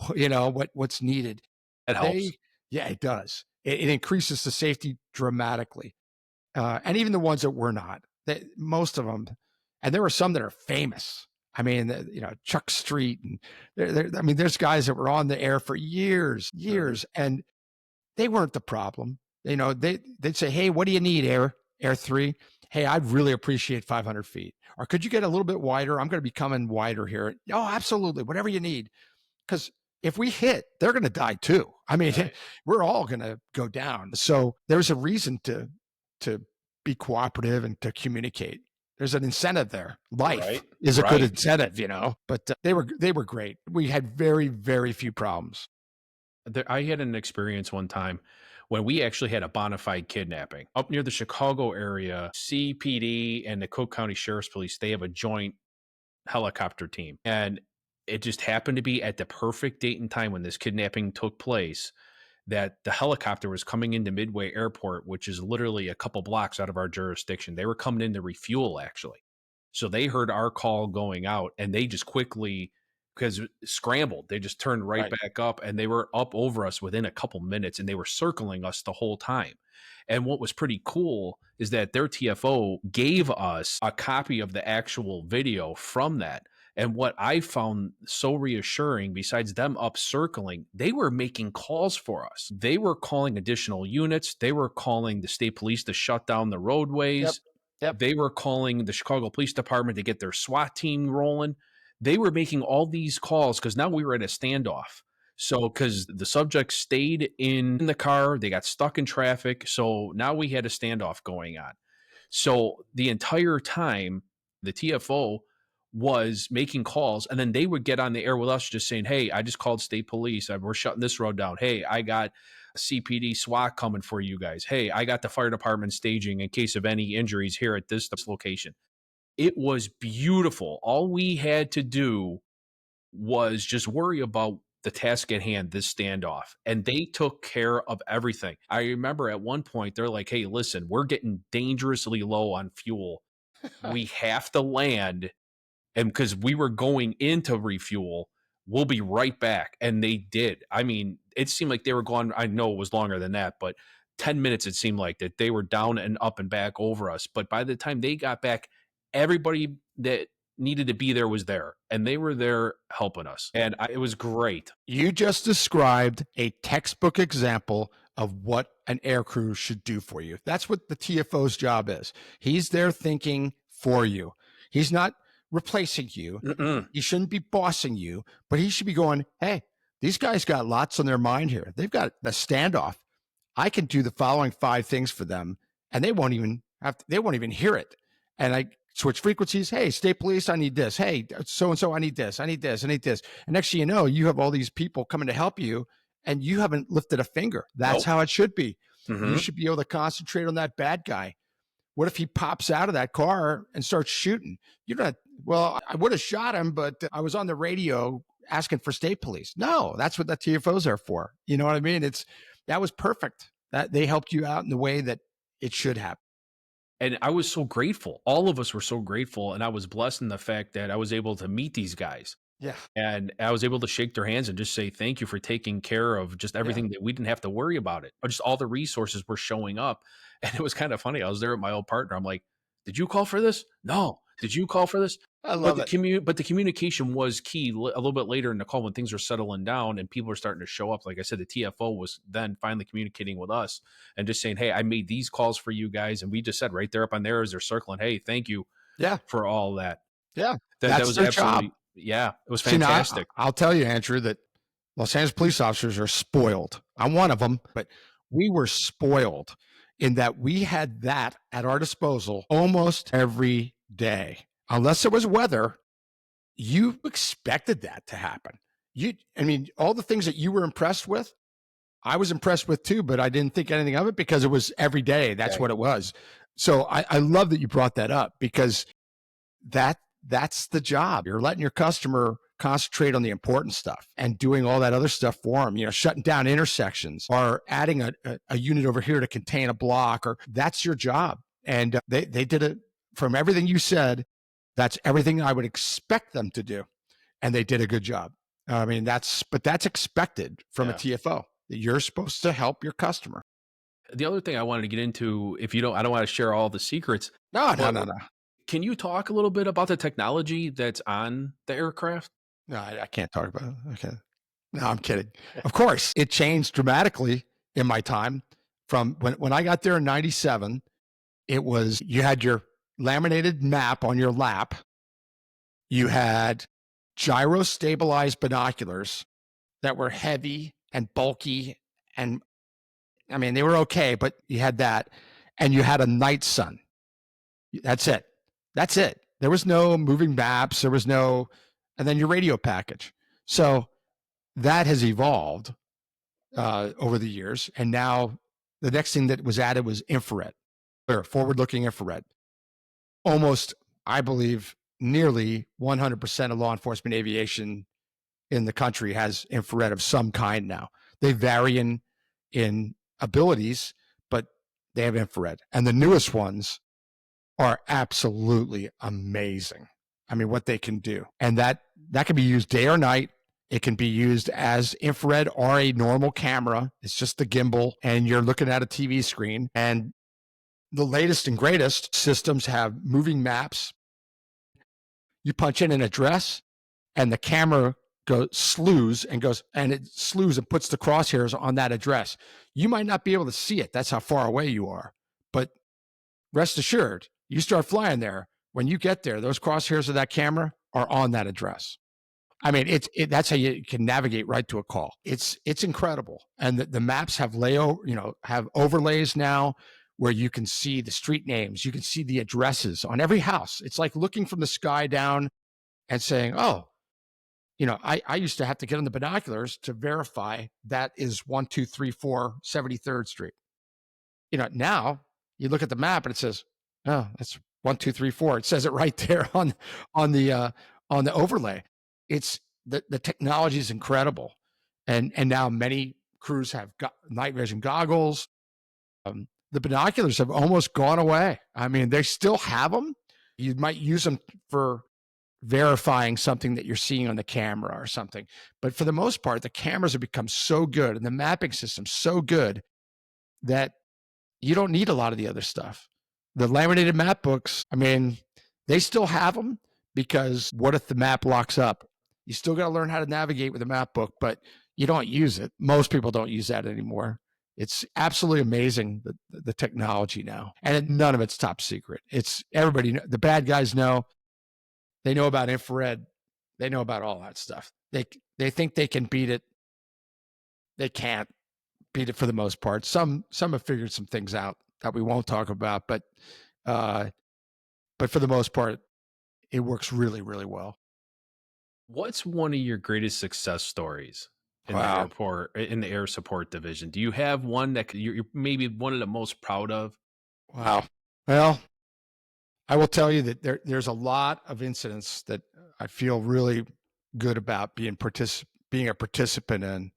what's needed. It helps. Yeah, it does. It increases the safety dramatically. And even the ones that were not, most of them, and there were some that are famous. I mean, Chuck Street, and there's guys that were on the air for years, and they weren't the problem. They'd say, "Hey, what do you need, Air 3? Hey, I'd really appreciate 500 feet. Or could you get a little bit wider? I'm going to be coming wider here." Oh, absolutely. Whatever you need. Because if we hit, they're going to die too. I mean, right. We're all going to go down. So there's a reason to be cooperative and to communicate. There's an incentive there. Life is a good incentive, but they were great. We had very, very few problems. I had an experience one time when we actually had a bona fide kidnapping up near the Chicago area. CPD and the Cook County Sheriff's Police, they have a joint helicopter team. And it just happened to be at the perfect date and time when this kidnapping took place that the helicopter was coming into Midway Airport, which is literally a couple blocks out of our jurisdiction. They were coming in to refuel, actually. So they heard our call going out, and they just quickly, because scrambled, they just turned right back up, and they were up over us within a couple minutes, and they were circling us the whole time. And what was pretty cool is that their TFO gave us a copy of the actual video from that. And what I found so reassuring, besides them up circling, they were making calls for us. They were calling additional units. They were calling the state police to shut down the roadways. Yep. They were calling the Chicago Police Department to get their SWAT team rolling. They were making all these calls because now we were at a standoff. So because the subject stayed in the car, they got stuck in traffic. So now we had a standoff going on. So the entire time, the TFO was making calls, and then they would get on the air with us just saying, "Hey, I just called state police. We're shutting this road down. Hey, I got CPD SWAT coming for you guys. Hey, I got the fire department staging in case of any injuries here at this location." It was beautiful. All we had to do was just worry about the task at hand, this standoff, and they took care of everything. I remember at one point, they're like, "Hey, listen, we're getting dangerously low on fuel. We have to land. And because we were going into refuel, we'll be right back." And they did. I mean, it seemed like they were gone. I know it was longer than that, but 10 minutes, it seemed like that they were down and up and back over us. But by the time they got back, everybody that needed to be there was there, and they were there helping us. And it was great. You just described a textbook example of what an air crew should do for you. That's what the TFO's job is. He's there thinking for you. He's not replacing you. He shouldn't be bossing you, but he should be going, "Hey, these guys got lots on their mind here. They've got a standoff. I can do the following 5 things for them, and they won't even hear it. And I switch frequencies. Hey, state police, I need this. Hey, so-and-so, I need this. I need this. I need this." And next thing you know, you have all these people coming to help you, and you haven't lifted a finger. That's how it should be. You should be able to concentrate on that bad guy. What if he pops out of that car and starts shooting? You're not, "Well, I would have shot him, but I was on the radio asking for state police." No, that's what the TFOs are for. You know what I mean? That was perfect. That they helped you out in the way that it should happen. And I was so grateful. All of us were so grateful. And I was blessed in the fact that I was able to meet these guys. Yeah. And I was able to shake their hands and just say, "Thank you for taking care of just everything that we didn't have to worry about it." Or just all the resources were showing up. And it was kind of funny. I was there with my old partner. I'm like, "Did you call for this?" "No." "Did you call for this?" I love it. But the communication was key. A little bit later in the call, when things were settling down and people were starting to show up, like I said, the TFO was then finally communicating with us and just saying, "Hey, I made these calls for you guys." And we just said right there up on there as they're circling, "Hey, thank you for all that." Yeah. That was their absolutely job. Yeah, it was fantastic. I'll tell you, Andrew, that Los Angeles police officers are spoiled. I'm one of them, but we were spoiled in that we had that at our disposal almost every day. Unless it was weather, you expected that to happen. All the things that you were impressed with, I was impressed with too, but I didn't think anything of it because it was every day. That's what it was. So I love that you brought that up, because that's the job. You're letting your customer concentrate on the important stuff and doing all that other stuff for them, shutting down intersections or adding a unit over here to contain a block, or that's your job. And they did it. From everything you said, that's everything I would expect them to do. And they did a good job. That's expected from a TFO. You're supposed to help your customer. The other thing I wanted to get into, I don't want to share all the secrets. No. Can you talk a little bit about the technology that's on the aircraft? No, I can't talk about it. Okay. No, I'm kidding. Of course, it changed dramatically in my time. From when I got there in 97, it was, you had your laminated map on your lap. You had gyro stabilized binoculars that were heavy and bulky, and they were okay, but you had that, and you had a night sun. That's it. There was no moving maps. There was no, and then your radio package. So that has evolved over the years. And now the next thing that was added was infrared, or forward-looking infrared. Almost, I believe, nearly 100% of law enforcement aviation in the country has infrared of some kind now. They vary in abilities, but they have infrared. And the newest ones are absolutely amazing. What they can do. And that can be used day or night. It can be used as infrared or a normal camera. It's just the gimbal, and you're looking at a TV screen. And the latest and greatest systems have moving maps. You punch in an address, and the camera slews and puts the crosshairs on that address. You might not be able to see it. That's how far away you are. But rest assured, you start flying there. When you get there, those crosshairs of that camera are on that address. That's how you can navigate right to a call. It's incredible. And the maps have have overlays now where you can see the street names. You can see the addresses on every house. It's like looking from the sky down and saying, oh, I used to have to get on the binoculars to verify that is 1234 73rd Street. Now you look at the map and it says, oh, that's 1234. It says it right there on the overlay. It's the technology is incredible, and now many crews have got night vision goggles. The binoculars have almost gone away. They still have them. You might use them for verifying something that you're seeing on the camera or something, but for the most part, the cameras have become so good and the mapping system so good that you don't need a lot of the other stuff. The laminated map books, they still have them, because what if the map locks up? You still got to learn how to navigate with a map book, but you don't use it. Most people don't use that anymore. It's absolutely amazing, the technology now. And none of it's top secret. It's everybody, the bad guys know. They know about infrared. They know about all that stuff. They think they can beat it. They can't beat it for the most part. Some have figured some things out that we won't talk about, but for the most part, it works really, really well. What's one of your greatest success stories in the air support division? Do you have one that you're maybe one of the most proud of? Wow. Well, I will tell you that there's a lot of incidents that I feel really good about being a participant in,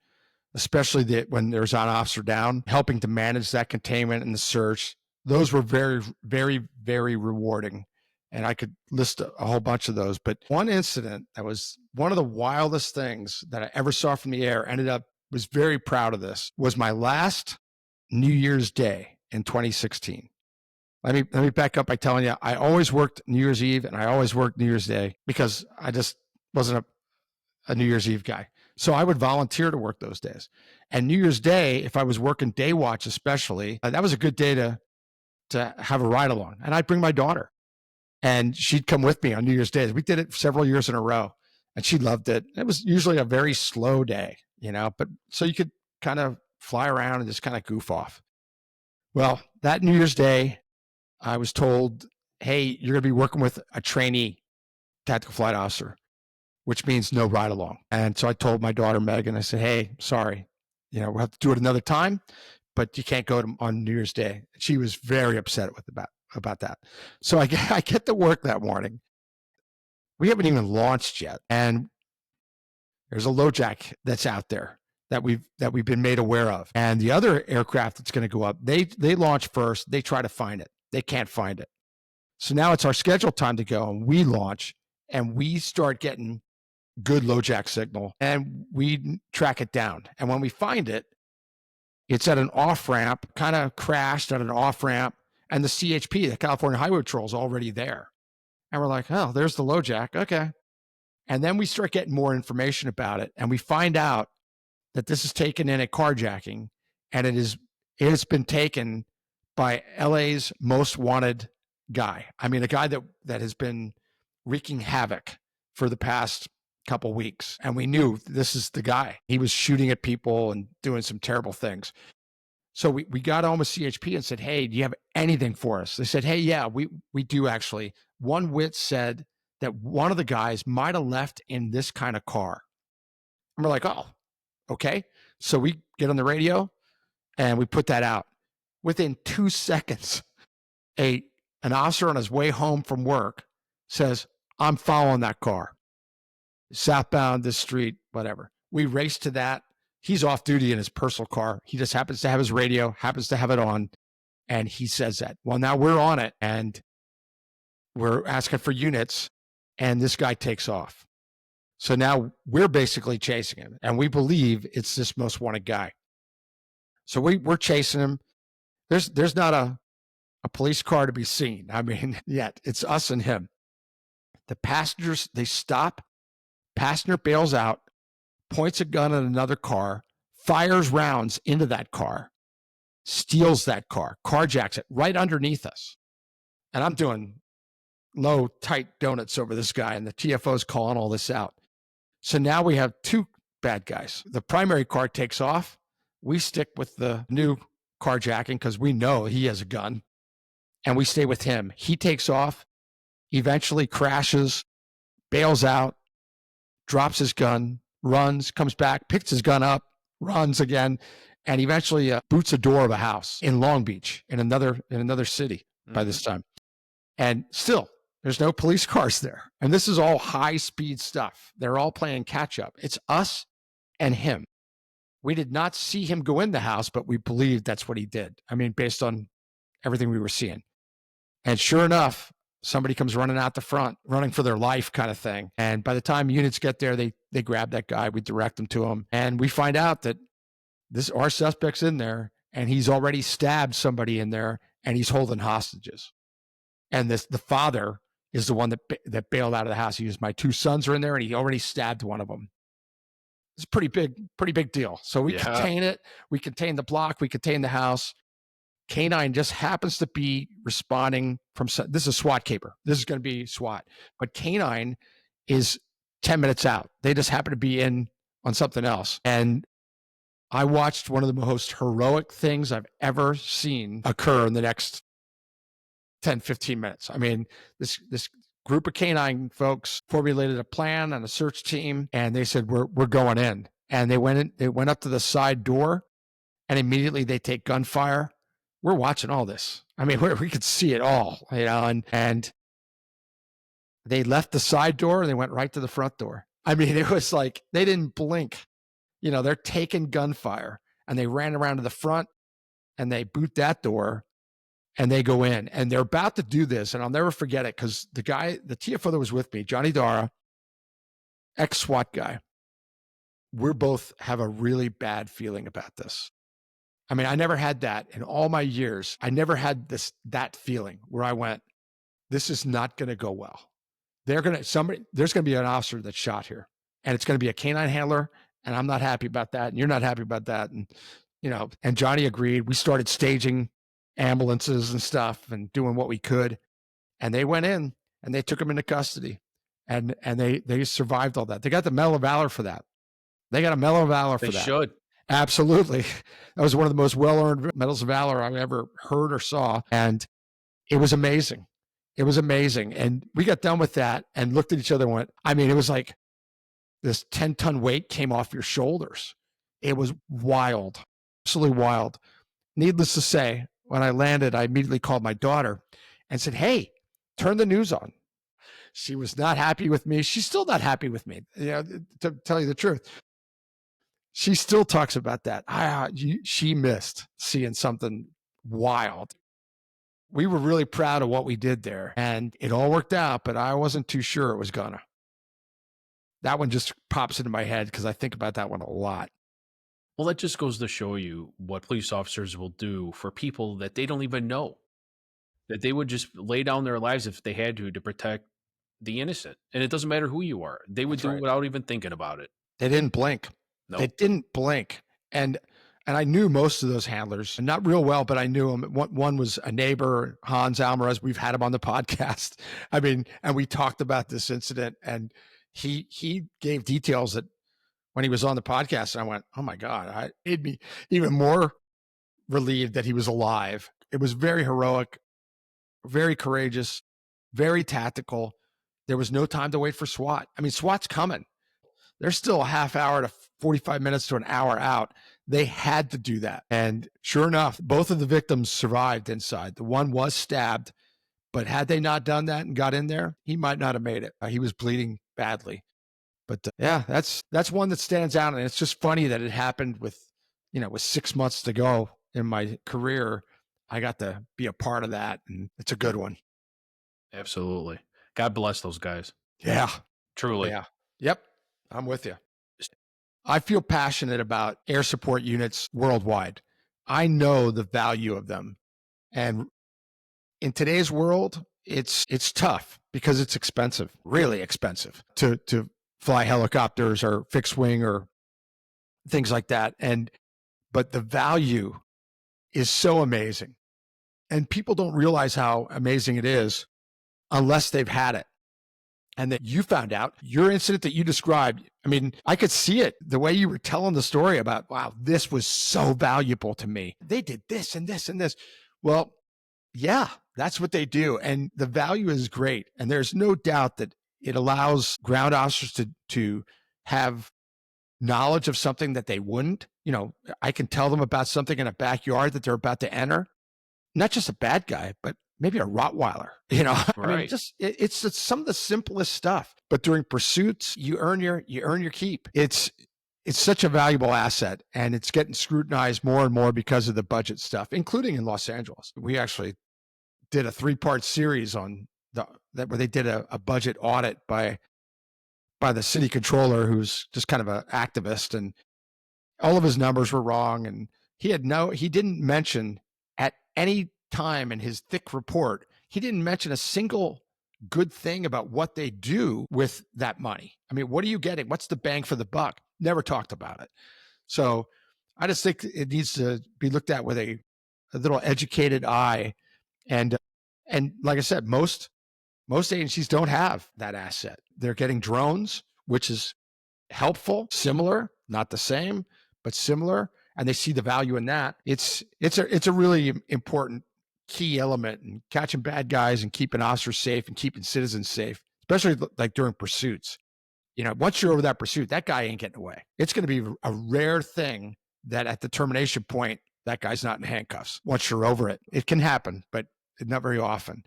especially when there's an officer down, helping to manage that containment and the search. Those were very, very, very rewarding. And I could list a whole bunch of those. But one incident that was one of the wildest things that I ever saw from the air, was very proud of this, was my last New Year's Day in 2016. Let me back up by telling you, I always worked New Year's Eve and I always worked New Year's Day because I just wasn't a New Year's Eve guy. So I would volunteer to work those days. And New Year's Day, if I was working day watch especially, that was a good day to have a ride along. And I'd bring my daughter. And she'd come with me on New Year's Day. We did it several years in a row, and she loved it. It was usually a very slow day, but so you could kind of fly around and just kind of goof off. Well, that New Year's Day, I was told, hey, you're going to be working with a trainee tactical flight officer, which means no ride along. And so I told my daughter, Megan, I said, hey, sorry, we'll have to do it another time, but you can't go on New Year's Day. She was very upset about that. So I get to work that morning. We haven't even launched yet. And there's a LoJack that's out there that we've been made aware of. And the other aircraft that's going to go up, they launch first. They try to find it. They can't find it. So now it's our scheduled time to go, and we launch, and we start getting good LoJack signal, and we track it down. And when we find it, it's at an off ramp, kind of crashed at an off ramp, and the CHP, the California Highway Patrol, is already there. And we're like, oh, there's the LoJack. Okay. And then we start getting more information about it, and we find out that this is taken in a carjacking, and it has been taken by LA's most wanted guy. I mean, a guy that has been wreaking havoc for the past couple weeks. And we knew this is the guy. He was shooting at people and doing some terrible things. So we got home with CHP and said, hey, do you have anything for us? They said, hey, yeah, we do actually. One wit said that one of the guys might have left in this kind of car. And we're like, oh, okay. So we get on the radio and we put that out. Within 2 seconds, an officer on his way home from work says, I'm following that car. Southbound this street, whatever. We race to that. He's off duty in his personal car. He just happens to have his radio, happens to have it on. And he says that. Well, now we're on it and we're asking for units, and this guy takes off. So now we're basically chasing him, and we believe it's this most wanted guy. So we're chasing him. There's not a police car to be seen. I mean, yet it's us and him. The passengers, they stop. Passenger bails out, points a gun at another car, fires rounds into that car, steals that car, carjacks it right underneath us. And I'm doing low, tight donuts over this guy, and the TFOs calling all this out. So now we have two bad guys. The primary car takes off. We stick with the new carjacking because we know he has a gun, and we stay with him. He takes off, eventually crashes, bails out, drops his gun, runs, comes back, picks his gun up, runs again, and eventually boots a door of a house in Long Beach, in another city by this time. And still, there's no police cars there. And this is all high-speed stuff. They're all playing catch-up. It's us and him. We did not see him go in the house, but we believed that's what he did. I mean, based on everything we were seeing. And sure enough, somebody comes running out the front, running for their life kind of thing. And by the time units get there, they grab that guy. We direct them to him. And we find out that our suspect's in there, and he's already stabbed somebody in there, and he's holding hostages. And the father is the one that bailed out of the house. He was, my two sons are in there, and he already stabbed one of them. It's a pretty big deal. So we contain it. We contain the block. We contain the house. K9 just happens to be responding from, this is a SWAT caper. This is going to be SWAT. But K9 is 10 minutes out. They just happen to be in on something else. And I watched one of the most heroic things I've ever seen occur in the next 10, 15 minutes. I mean, this group of K9 folks formulated a plan and a search team, and they said, we're going in. And they went up to the side door, and immediately they take gunfire. We're watching all this. I mean, we could see it all, and they left the side door and they went right to the front door. I mean, it was like, they didn't blink. They're taking gunfire, and they ran around to the front and they boot that door and they go in, and they're about to do this. And I'll never forget it, because the TFO that was with me, Johnny Dara, ex-SWAT guy, we both have a really bad feeling about this. I mean, I never had that in all my years. I never had that feeling where I went, this is not going to go well. There's going to be an officer that's shot here, and it's going to be a K9 handler, and I'm not happy about that, and you're not happy about that. And, and Johnny agreed. We started staging ambulances and stuff and doing what we could. And they went in and they took him into custody, and they survived all that. They got the Medal of Valor for that. They got a Medal of Valor for that. They should. Absolutely. That was one of the most well-earned medals of valor I've ever heard or saw. And it was amazing. It was amazing. And we got done with that and looked at each other and went, I mean, it was like this 10-ton weight came off your shoulders. It was wild, absolutely wild. Needless to say, when I landed, I immediately called my daughter and said, hey, turn the news on. She was not happy with me. She's still not happy with me, to tell you the truth. She still talks about that. She missed seeing something wild. We were really proud of what we did there, and it all worked out, but I wasn't too sure it was gonna. That one just pops into my head because I think about that one a lot. Well, that just goes to show you what police officers will do for people that they don't even know, that they would just lay down their lives if they had to protect the innocent. And it doesn't matter who you are. They would That's do right. it without even thinking about it. They didn't blink. No. They didn't blink. And I knew most of those handlers, not real well, but I knew them. One was a neighbor, Hans Alvarez. We've had him on the podcast. I mean, and we talked about this incident, and he gave details that when he was on the podcast, and I went, oh my God, it made me even more relieved that he was alive. It was very heroic, very courageous, very tactical. There was no time to wait for SWAT. I mean, SWAT's coming. They're still a half hour to 45 minutes to an hour out. They had to do that. And sure enough, both of the victims survived inside. The one was stabbed, but had they not done that and got in there, he might not have made it. He was bleeding badly. But yeah, that's one that stands out. And it's just funny that it happened with 6 months to go in my career. I got to be a part of that, and it's a good one. Absolutely. God bless those guys. Yeah. Truly. Yeah. Yep. I'm with you. I feel passionate about air support units worldwide. I know the value of them. And in today's world, it's tough because it's expensive, really expensive to fly helicopters or fixed wing or things like that. But the value is so amazing. And people don't realize how amazing it is unless they've had it. And that you found out your incident that you described. I mean, I could see it the way you were telling the story about, wow, this was so valuable to me. They did this and this and this. Well, yeah, that's what they do. And the value is great. And there's no doubt that it allows ground officers to have knowledge of something that they wouldn't. I can tell them about something in a backyard that they're about to enter. Not just a bad guy, but maybe a Rottweiler, Right. I mean, it's some of the simplest stuff, but during pursuits, you earn your keep. It's such a valuable asset, and it's getting scrutinized more and more because of the budget stuff, including in Los Angeles. We actually did a 3-part series on where they did a budget audit by the city controller, who's just kind of an activist, and all of his numbers were wrong. And he didn't mention at any time in his thick report, he didn't mention a single good thing about what they do with that money. I mean, what are you getting? What's the bang for the buck? Never talked about it. So I just think it needs to be looked at with a little educated eye. And like I said, most agencies don't have that asset. They're getting drones, which is helpful, similar, not the same, but similar. And they see the value in that. It's a really important key element in catching bad guys and keeping officers safe and keeping citizens safe, especially like during pursuits. Once you're over that pursuit, that guy ain't getting away. It's going to be a rare thing that at the termination point, that guy's not in handcuffs. Once you're over it, it can happen, but not very often.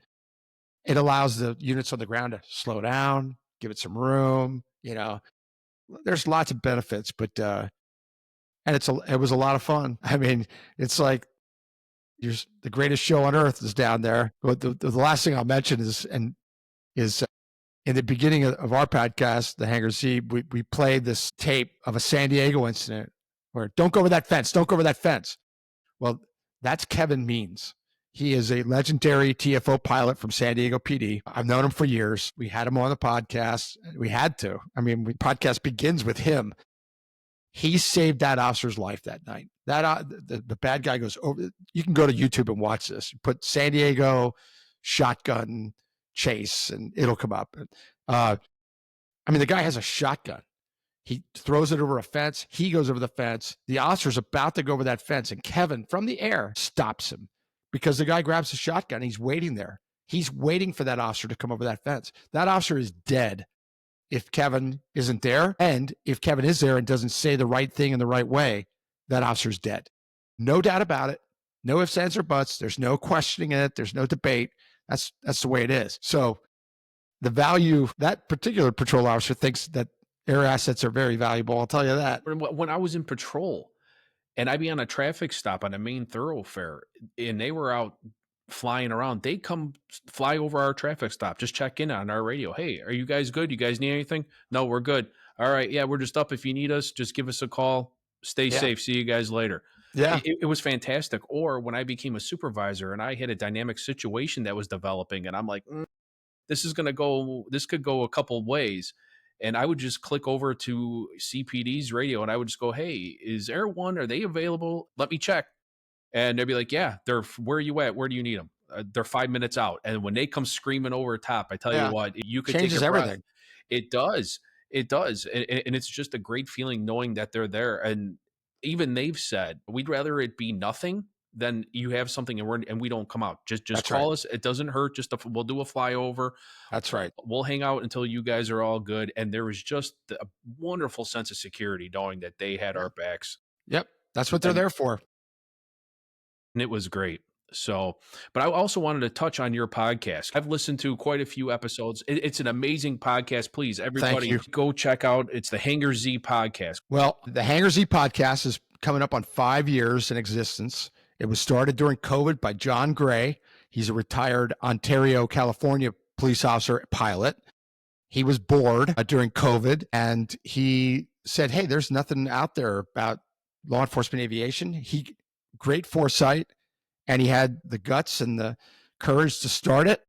It allows the units on the ground to slow down, give it some room. There's lots of benefits, but and it was a lot of fun. I mean, it's like the greatest show on earth is down there. But the last thing I'll mention is in the beginning of our podcast, the Hangar Z, we played this tape of a San Diego incident where don't go over that fence. Don't go over that fence. Well, that's Kevin Means. He is a legendary TFO pilot from San Diego PD. I've known him for years. We had him on the podcast. We had to. I mean, the podcast begins with him. He saved that officer's life that night. The bad guy goes over. You can go to YouTube and watch this. You put San Diego shotgun chase, and it'll come up. I mean, the guy has a shotgun. He throws it over a fence. He goes over the fence. The officer's about to go over that fence, and Kevin, from the air, stops him because the guy grabs the shotgun. He's waiting there. He's waiting for that officer to come over that fence. That officer is dead if Kevin isn't there. And if Kevin is there and doesn't say the right thing in the right way, that officer's dead. No doubt about it. No ifs, ands, or buts. There's no questioning it. There's no debate. That's the way it is. So the value, that particular patrol officer thinks that air assets are very valuable. I'll tell you that. When I was in patrol and I'd be on a traffic stop on a main thoroughfare and they were out flying around, they come fly over our traffic stop, just check in on our radio. Hey, are you guys good? You guys need anything? No, we're good. All right. Yeah, we're just up. If you need us, just give us a call. Stay safe. See you guys later. Yeah. It was fantastic. Or when I became a supervisor and I had a dynamic situation that was developing and I'm like, this could go a couple ways. And I would just click over to CPD's radio and I would just go, hey, is Air One, are they available? Let me check. And they'd be like, yeah, where are you at? Where do you need them? They're 5 minutes out. And when they come screaming over top, I tell you what, you could changes take a breath. everything. It does. It does. And it's just a great feeling knowing that they're there. And even they've said, we'd rather it be nothing than you have something and we don't come out. Just call us. It doesn't hurt. We'll do a flyover. That's right. We'll hang out until you guys are all good. And there was just a wonderful sense of security knowing that they had our backs. Yep. That's what they're there for. And it was great. So, but I also wanted to touch on your podcast. I've listened to quite a few episodes. It's an amazing podcast. Please, everybody, go check out. It's the Hangar Z Podcast. Well, the Hangar Z Podcast is coming up on 5 years in existence. It was started during COVID by John Gray. He's a retired Ontario, California police officer pilot. He was bored during COVID and he said, hey, there's nothing out there about law enforcement aviation. Great foresight, and he had the guts and the courage to start it.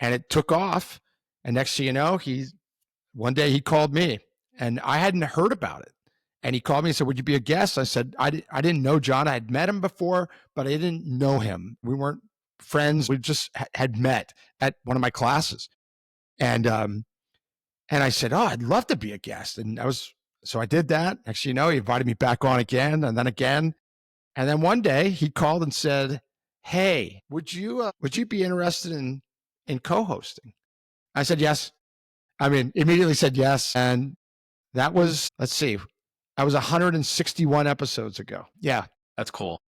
And it took off. And next thing you know, one day he called me and I hadn't heard about it. And he called me and said, would you be a guest? I said, I didn't know John. I had met him before, but I didn't know him. We weren't friends. We just had met at one of my classes. And I said, oh, I'd love to be a guest. And so I did that. Actually, he invited me back on again and then again. And then one day he called and said, hey, would you be interested in co-hosting? I said, yes. Immediately said yes. And that was, that was 161 episodes ago. Yeah. That's cool.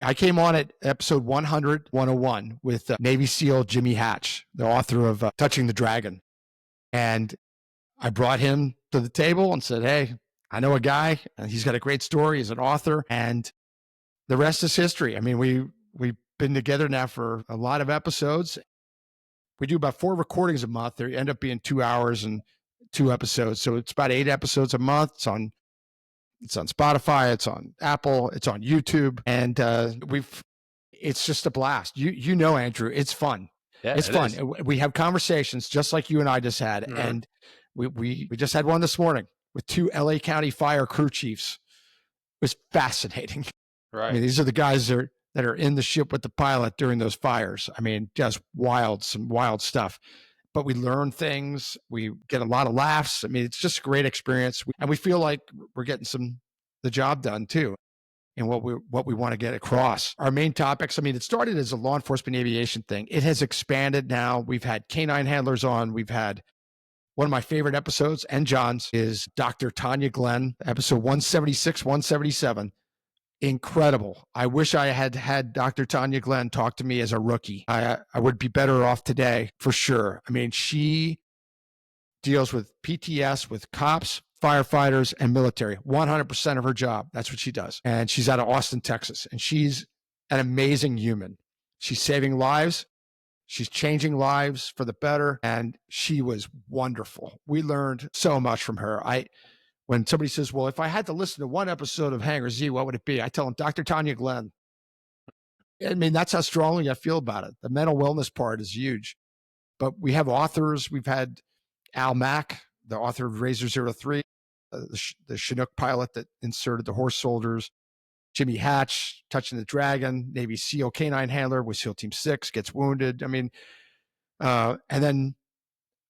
I came on at episode 101 with Navy SEAL Jimmy Hatch, the author of Touching the Dragon. And I brought him to the table and said, hey, I know a guy and he's got a great story. He's an author and the rest is history. We've been together now for a lot of episodes. We do about 4 recordings a month. They end up being 2 hours and 2 episodes. So it's about 8 episodes a month. It's on Spotify, it's on Apple, it's on YouTube. And it's just a blast. You know, Andrew, it's fun. Yeah, it's fun. We have conversations just like you and I just had. Mm-hmm. And we just had one this morning with 2 LA County fire crew chiefs. It was fascinating. Right. These are the guys that are in the ship with the pilot during those fires. Just some wild stuff. But we learn things. We get a lot of laughs. It's just a great experience. And we feel like we're getting the job done too. And what we want to get across. Our main topics, it started as a law enforcement aviation thing. It has expanded now. We've had canine handlers on. We've had one of my favorite episodes, and John's, is Dr. Tanya Glenn, episode 176, 177. Incredible. I wish I had Dr. Tanya Glenn talk to me as a rookie. I would be better off today for sure. She deals with PTS with cops, firefighters, and military. 100% of her job. That's what she does. And she's out of Austin, Texas. And she's an amazing human. She's saving lives. She's changing lives for the better. And she was wonderful. We learned so much from her. When somebody says, well, if I had to listen to one episode of Hangar Z, what would it be? I tell them, Dr. Tanya Glenn. That's how strongly I feel about it. The mental wellness part is huge. But we have authors. We've had Al Mack, the author of Razor 03, the Chinook pilot that inserted the horse soldiers. Jimmy Hatch, Touching the Dragon, Navy SEAL canine handler with SEAL Team 6, gets wounded. And then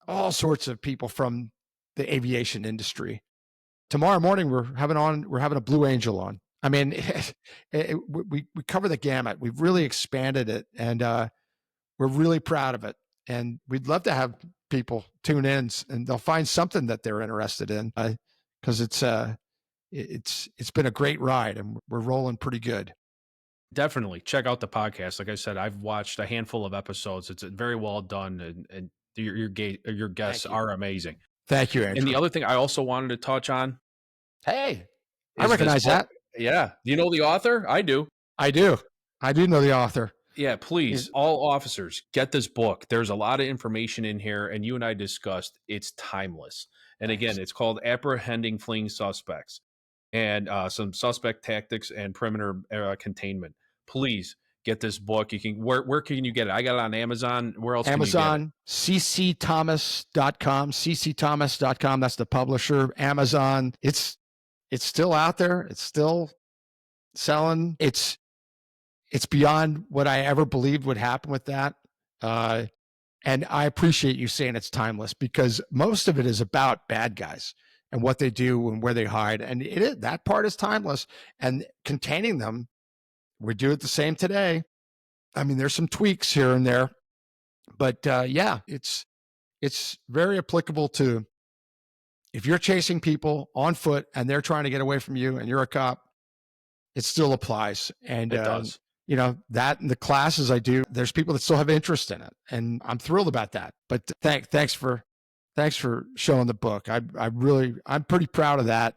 all sorts of people from the aviation industry. Tomorrow morning, we're having a Blue Angel on. I mean, we cover the gamut. We've really expanded it, and we're really proud of it. And we'd love to have people tune in, and they'll find something that they're interested in, because it's been a great ride, and we're rolling pretty good. Definitely check out the podcast. Like I said, I've watched a handful of episodes. It's very well done, and your guests are amazing. Thank you, Andrew. And the other thing I also wanted to touch on. Hey, I recognize that. Yeah. Do you know the author? I do. I do know the author. Yeah, please, all officers, get this book. There's a lot of information in here, and you and I discussed it's timeless. And again, it's called Apprehending Fleeing Suspects, and some suspect tactics and perimeter containment. Please get this book. You can where can you get it? I got it on Amazon. Where else? Amazon, ccthomas.com, ccthomas.com. That's the publisher. Amazon. It's still out there. It's still selling. It's beyond what I ever believed would happen with that. And I appreciate you saying it's timeless, because most of it is about bad guys and what they do and where they hide. And that part is timeless, and containing them, we do it the same today. I mean, there's some tweaks here and there, but yeah, it's very applicable to if you're chasing people on foot and they're trying to get away from you and you're a cop, it still applies. And it does. You know, that in the classes I do, there's people that still have interest in it, and I'm thrilled about that. But thanks for showing the book. I'm pretty proud of that.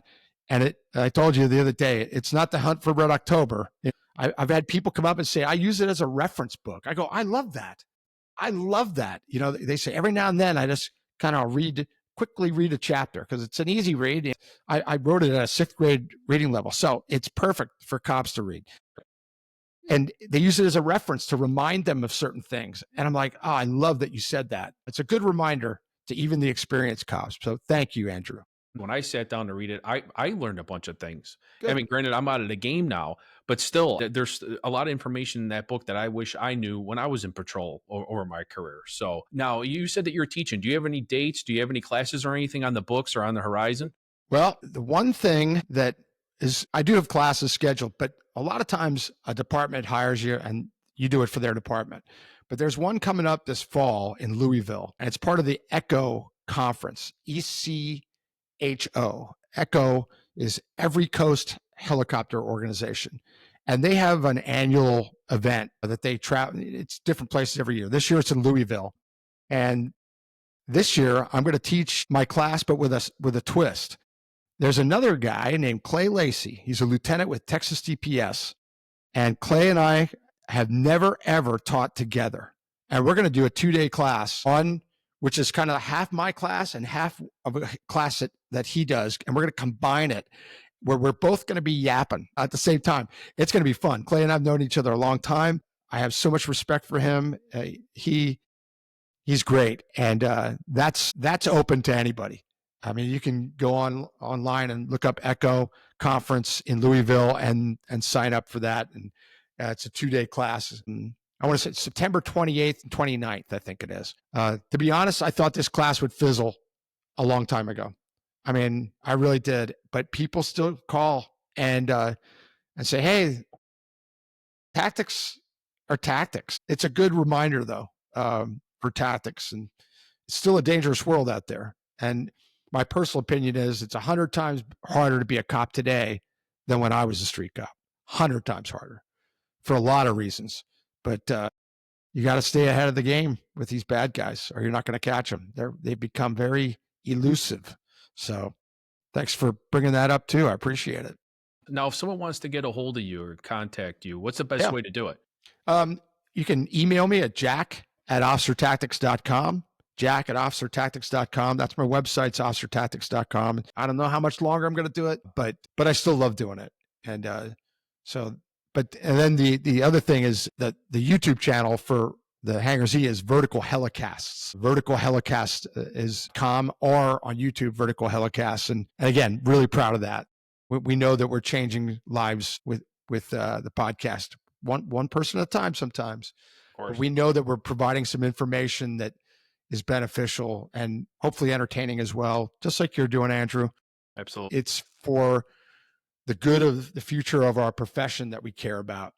And I told you the other day, it's not the hunt for Red October. I've had people come up and say, I use it as a reference book. I go, I love that. You know, they say every now and then I just kind of quickly read a chapter, because it's an easy read. I wrote it at a 6th grade reading level, so it's perfect for cops to read. And they use it as a reference to remind them of certain things. And I'm like, oh, I love that you said that. It's a good reminder to even the experienced cops. So thank you, Andrew. When I sat down to read it, I learned a bunch of things. Good. I mean, granted, I'm out of the game now, but still, there's a lot of information in that book that I wish I knew when I was in patrol or my career. So now, you said that you're teaching. Do you have any dates? Do you have any classes or anything on the books or on the horizon? Well, the one thing that is, I do have classes scheduled, but a lot of times a department hires you and you do it for their department. But there's one coming up this fall in Louisville, and it's part of the ECHO conference, ECHO. ECHO is Every Coast Helicopter Organization. And they have an annual event that they travel. It's different places every year. This year it's in Louisville. And this year I'm going to teach my class, but with a twist. There's another guy named Clay Lacey. He's a lieutenant with Texas DPS. And Clay and I have never, ever taught together. And we're going to do a 2-day class which is kind of half my class and half of a class that he does. And we're going to combine it, where we're both going to be yapping at the same time. It's going to be fun. Clay and I have known each other a long time. I have so much respect for him. He's great. And that's open to anybody. I mean, you can go online and look up ECHO conference in Louisville and sign up for that. And it's a 2-day class. And I want to say September 28th and 29th, I think it is. To be honest, I thought this class would fizzle a long time ago. I mean, I really did. But people still call and say, hey, tactics are tactics. It's a good reminder, though, for tactics. And it's still a dangerous world out there. And my personal opinion is it's 100 times harder to be a cop today than when I was a street cop. 100 times harder for a lot of reasons. But you got to stay ahead of the game with these bad guys, or you're not going to catch them. They've become very elusive. So thanks for bringing that up too. I appreciate it. Now, if someone wants to get a hold of you or contact you, what's the best way to do it? You can email me at jack@officertactics.com. jack@officertactics.com. That's my website's officertactics.com. I don't know how much longer I'm going to do it, but I still love doing it. And then the other thing is that the YouTube channel for the Hangar Z is Vertical Helicasts. Vertical Helicast is com, or on YouTube, Vertical Helicasts. And again, really proud of that. We know that we're changing lives with the podcast, one person at a time sometimes. Of course. But we know that we're providing some information that is beneficial and hopefully entertaining as well, just like you're doing, Andrew. Absolutely. It's for the good of the future of our profession that we care about.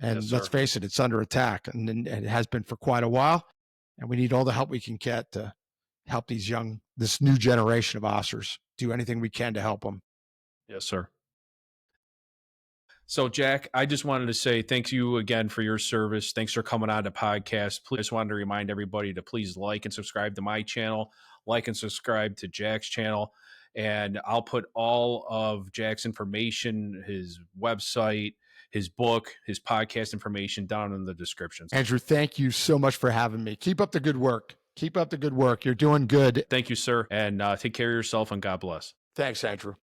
And Yes, let's sir. face it, it's under attack, and it has been for quite a while. And we need all the help we can get to help this new generation of officers, do anything we can to help them. Yes, sir. So, Jack, I just wanted to say thank you again for your service. Thanks for coming on the podcast. Please, just wanted to remind everybody to please like and subscribe to my channel, like and subscribe to Jack's channel. And I'll put all of Jack's information, his website, his book, his podcast information down in the description. Andrew, thank you so much for having me. Keep up the good work. Keep up the good work. You're doing good. Thank you, sir. And take care of yourself, and God bless. Thanks, Andrew.